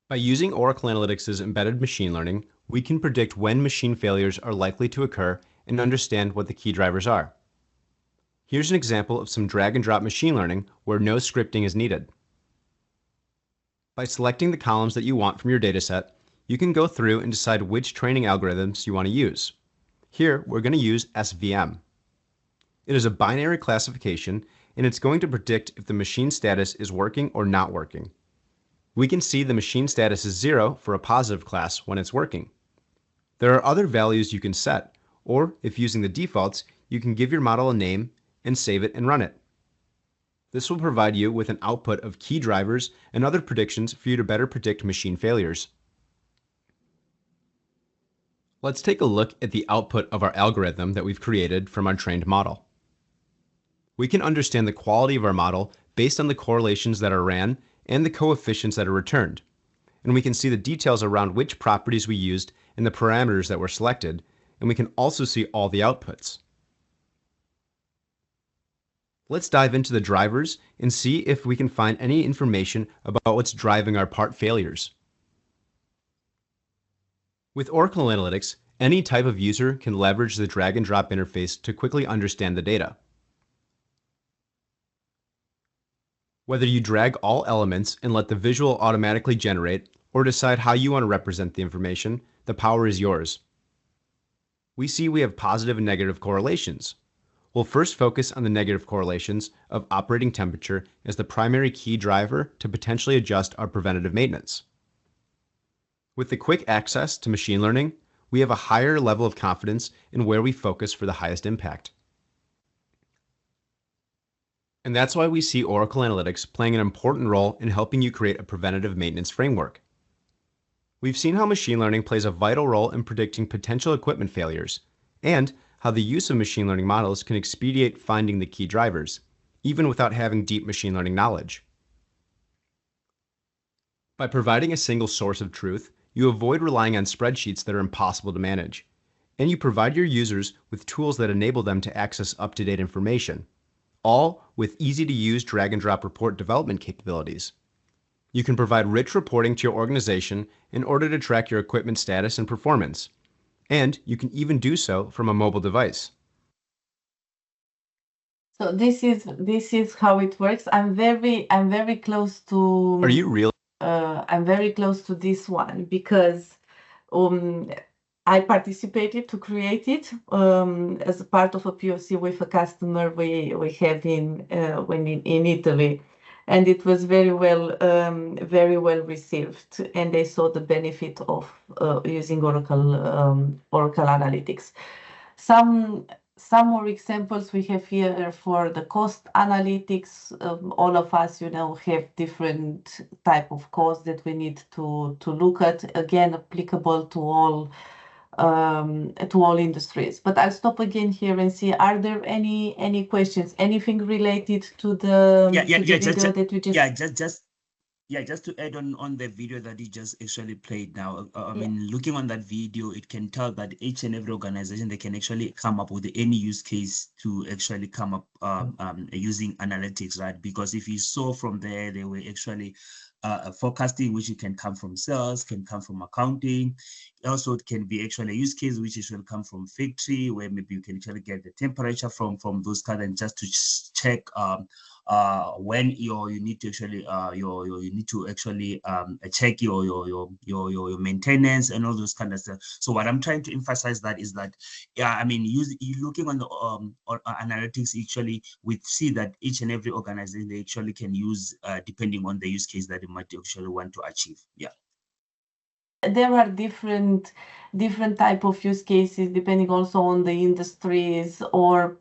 By using Oracle Analytics' embedded machine learning, we can predict when machine failures are likely to occur and understand what the key drivers are. Here's an example of some drag and drop machine learning where no scripting is needed. By selecting the columns that you want from your dataset, you can go through and decide which training algorithms you want to use. Here, we're going to use SVM. It is a binary classification, and it's going to predict if the machine status is working or not working. We can see the machine status is 0 for a positive class when it's working. There are other values you can set, or if using the defaults, you can give your model a name and save it and run it. This will provide you with an output of key drivers and other predictions for you to better predict machine failures. Let's take a look at the output of our algorithm that we've created from our trained model. We can understand the quality of our model based on the correlations that are ran and the coefficients that are returned. And we can see the details around which properties we used and the parameters that were selected, and we can also see all the outputs. Let's dive into the drivers and see if we can find any information about what's driving our part failures. With Oracle Analytics, any type of user can leverage the drag and drop interface to quickly understand the data. Whether you drag all elements and let the visual automatically generate, or decide how you want to represent the information, the power is yours. We see we have positive and negative correlations. We'll first focus on the negative correlations of operating temperature as the primary key driver to potentially adjust our preventative maintenance. With the quick access to machine learning, we have a higher level of confidence in where we focus for the highest impact. And that's why we see Oracle Analytics playing an important role in helping you create a preventative maintenance framework. We've seen how machine learning plays a vital role in predicting potential equipment failures, and how the use of machine learning models can expedite finding the key drivers, even without having deep machine learning knowledge. By providing a single source of truth, you avoid relying on spreadsheets that are impossible to manage, and you provide your users with tools that enable them to access up-to-date information, all with easy-to-use drag-and-drop report development capabilities. You can provide rich reporting to your organization in order to track your equipment status and performance, and you can even do so from a mobile device. So this is how it works. I'm very close to. Are you really? I'm very close to this one because I participated to create it as a part of a POC with a customer we have in Italy, and it was very well received, and they saw the benefit of using Oracle Analytics. Some more examples we have here for the cost analytics. All of us, have different type of costs that we need to look at. Again, applicable to all industries. But I'll stop again here and see. Are there any questions? Anything related to the video that we just? Just to add on the video that you just actually played now. I mean, looking on that video, it can tell that each and every organization, they can actually come up with any use case to actually come up using analytics, right? Because if you saw from there, they were actually forecasting, which can come from sales, can come from accounting. Also, it can be actually a use case which will come from factory, where maybe you can actually get the temperature from those cards, and just to check when you need to actually check your maintenance and all those kind of stuff. So what I'm trying to emphasize that is that looking on the analytics, actually we see that each and every organization, they actually can use depending on the use case that they might actually want to achieve. There are different type of use cases depending also on the industries, or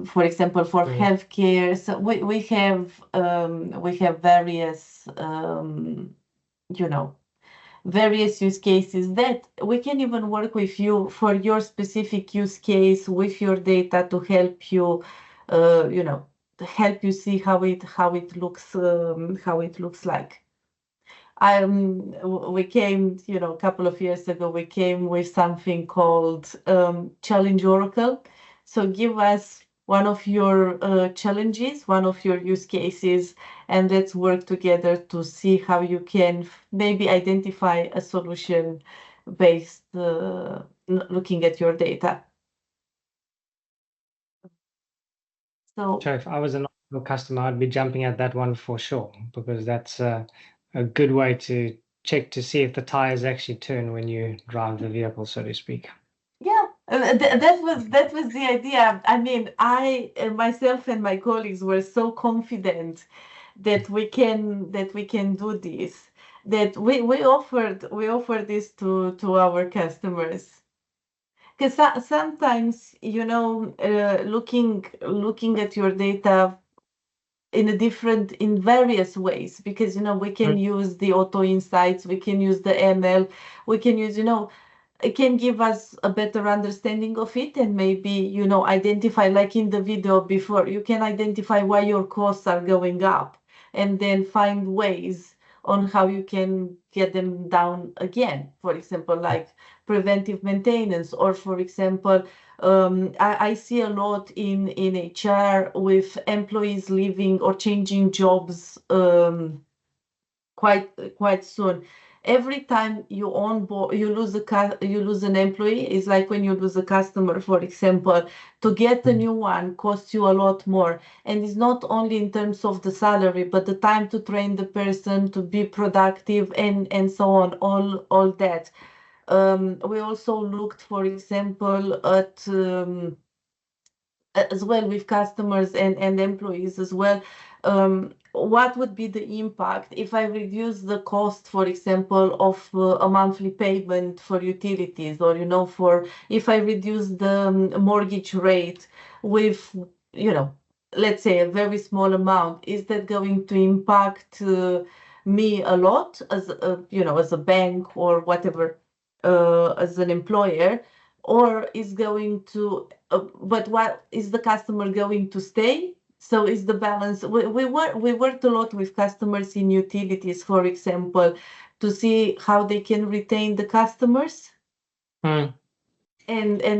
for example, for healthcare. So we have various various use cases that we can even work with you for your specific use case with your data to help you help you see how it looks like. we came, a couple of years ago, we came with something called Challenge Oracle. So give us one of your challenges, one of your use cases, and let's work together to see how you can maybe identify a solution based looking at your data. So if I was an customer, I'd be jumping at that one for sure, because that's a good way to check to see if the tires actually turn when you drive the vehicle, so to speak. Yeah, that was the idea. I mean, I myself and my colleagues were so confident that we can do this, that we offered this to our customers. Because sometimes, looking at your data in various ways, because, we can use the auto insights, we can use the ML, we can use, it can give us a better understanding of it, and maybe, identify, like in the video before, you can identify why your costs are going up, and then find ways on how you can get them down again. For example, like preventive maintenance, or for example, I see a lot in HR with employees leaving or changing jobs quite soon. Every time you onboard, you lose an employee. It's like when you lose a customer, for example. To get a new one costs you a lot more, and it's not only in terms of the salary, but the time to train the person to be productive and so on. All that. We also looked, for example, at as well with customers and employees as well. What would be the impact if I reduce the cost, for example, of a monthly payment for utilities, or if I reduce the mortgage rate with let's say a very small amount? Is that going to impact me a lot as as a bank or whatever, as an employer? Or is going to but what is the customer going to stay? So is the balance. We worked a lot with customers in utilities, for example, to see how they can retain the customers and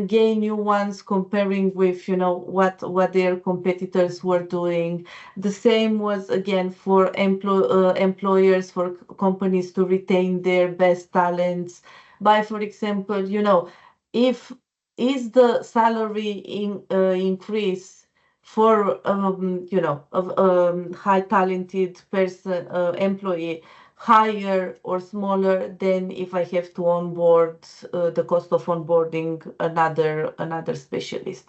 gain new ones, comparing with what their competitors were doing. The same was again for employers, for companies to retain their best talents by, for example, if is the salary increase for high talented person, employee, higher or smaller than if I have to onboard the cost of onboarding another specialist.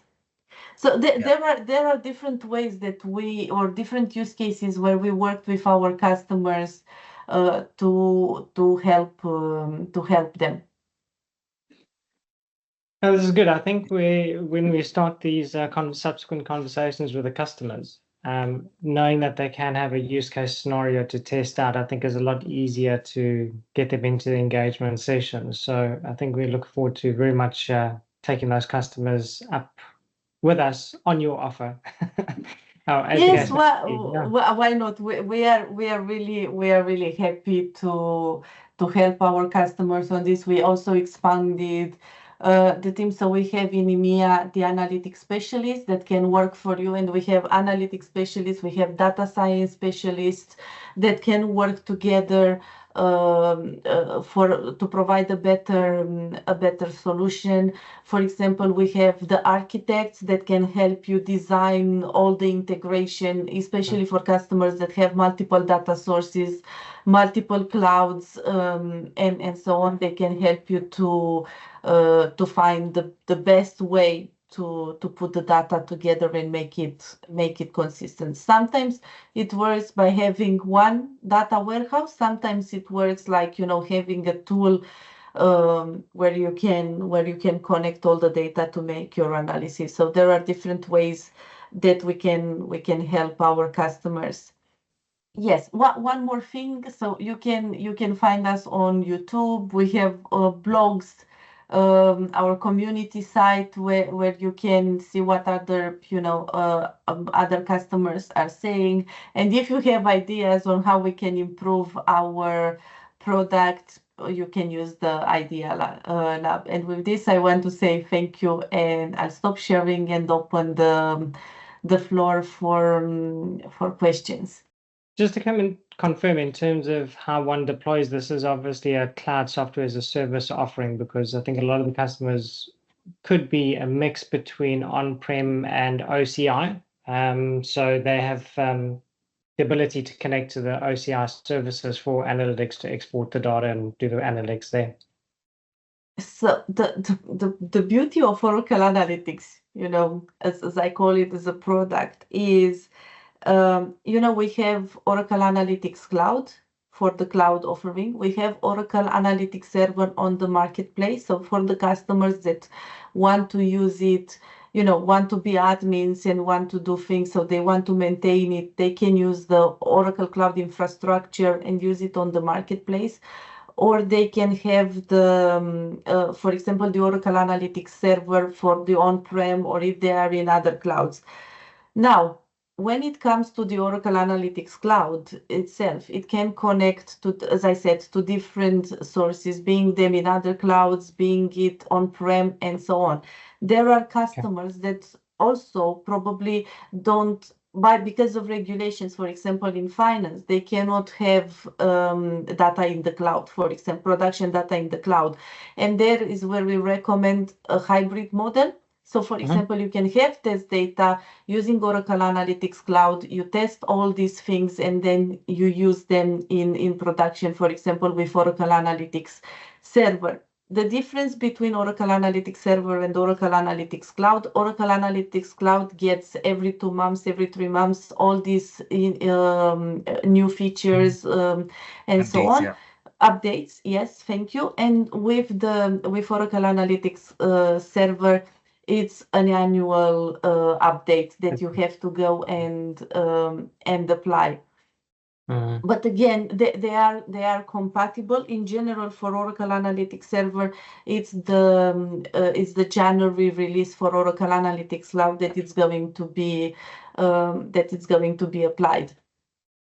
So there are different ways that or different use cases where we worked with our customers to help them. No, this is good. I think when we start these subsequent conversations with the customers, knowing that they can have a use case scenario to test out, I think is a lot easier to get them into the engagement sessions. So I think we look forward to very much taking those customers up with us on your offer. Yes, why not? We are really happy to help our customers on this. We also expanded the team, so we have in EMEA the analytics specialists that can work for you, and we have analytics specialists, we have data science specialists that can work together to provide a better solution. For example, we have the architects that can help you design all the integration, especially for customers that have multiple data sources, multiple clouds, and so on. They can help you to find the best way to put the data together and make it consistent. Sometimes it works by having one data warehouse. Sometimes it works like having a tool where you can connect all the data to make your analysis. So there are different ways that we can help our customers. Yes, one more thing. So you can find us on YouTube. We have blogs our community site where you can see what other other customers are saying, and if you have ideas on how we can improve our product, you can use the idea lab. And with this, I want to say thank you, and I'll stop sharing and open the floor for questions. Just to come and confirm, in terms of how one deploys, this is obviously a cloud software as a service offering, because I think a lot of the customers could be a mix between on-prem and OCI. So they have the ability to connect to the OCI services for analytics to export the data and do the analytics there. So the beauty of Oracle Analytics, as I call it as a product, is we have Oracle Analytics Cloud for the cloud offering. We have Oracle Analytics Server on the marketplace. So for the customers that want to use it, want to be admins and want to do things, so they want to maintain it, they can use the Oracle Cloud infrastructure and use it on the marketplace. Or they can have the, for example, the Oracle Analytics Server for the on-prem, or if they are in other clouds. Now, when it comes to the Oracle Analytics Cloud itself, it can connect to, as I said, to different sources, being them in other clouds, being it on-prem, and so on. There are customers that also probably don't, because of regulations, for example, in finance, they cannot have data in the cloud, for example, production data in the cloud. And there is where we recommend a hybrid model. So, for example, you can have test data using Oracle Analytics Cloud, you test all these things, and then you use them in production, for example, with Oracle Analytics Server. The difference between Oracle Analytics Server and Oracle Analytics Cloud, Oracle Analytics Cloud gets every 2 months, every 3 months, all these new features and updates, so on. Yeah. Updates, yes, thank you. And with Oracle Analytics Server, it's an annual update that you have to go and apply. But again, they are compatible. In general, for Oracle Analytics Server, it's the January release for Oracle Analytics Cloud that it's going to be applied.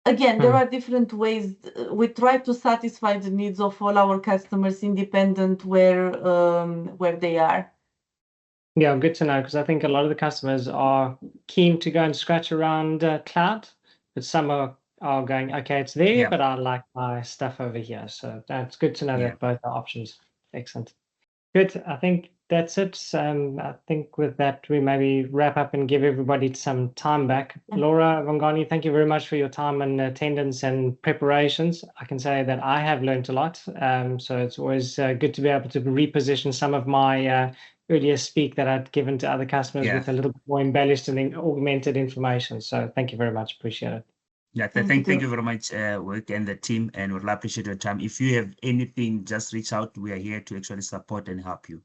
Again, there are different ways. We try to satisfy the needs of all our customers, independent where they are. Yeah, good to know, because I think a lot of the customers are keen to go and scratch around cloud, but some are going, okay, it's there, but I like my stuff over here. So that's good to know that both are options. Excellent. Good. I think that's it. I think with that, we maybe wrap up and give everybody some time back. Laura Vungani, thank you very much for your time and attendance and preparations. I can say that I have learned a lot. So it's always good to be able to reposition some of my earlier speak that I'd given to other customers with a little bit more embellished and augmented information. So thank you very much. Appreciate it. Yeah, thank you very much, Wick and the team, and we'll appreciate your time. If you have anything, just reach out. We are here to actually support and help you.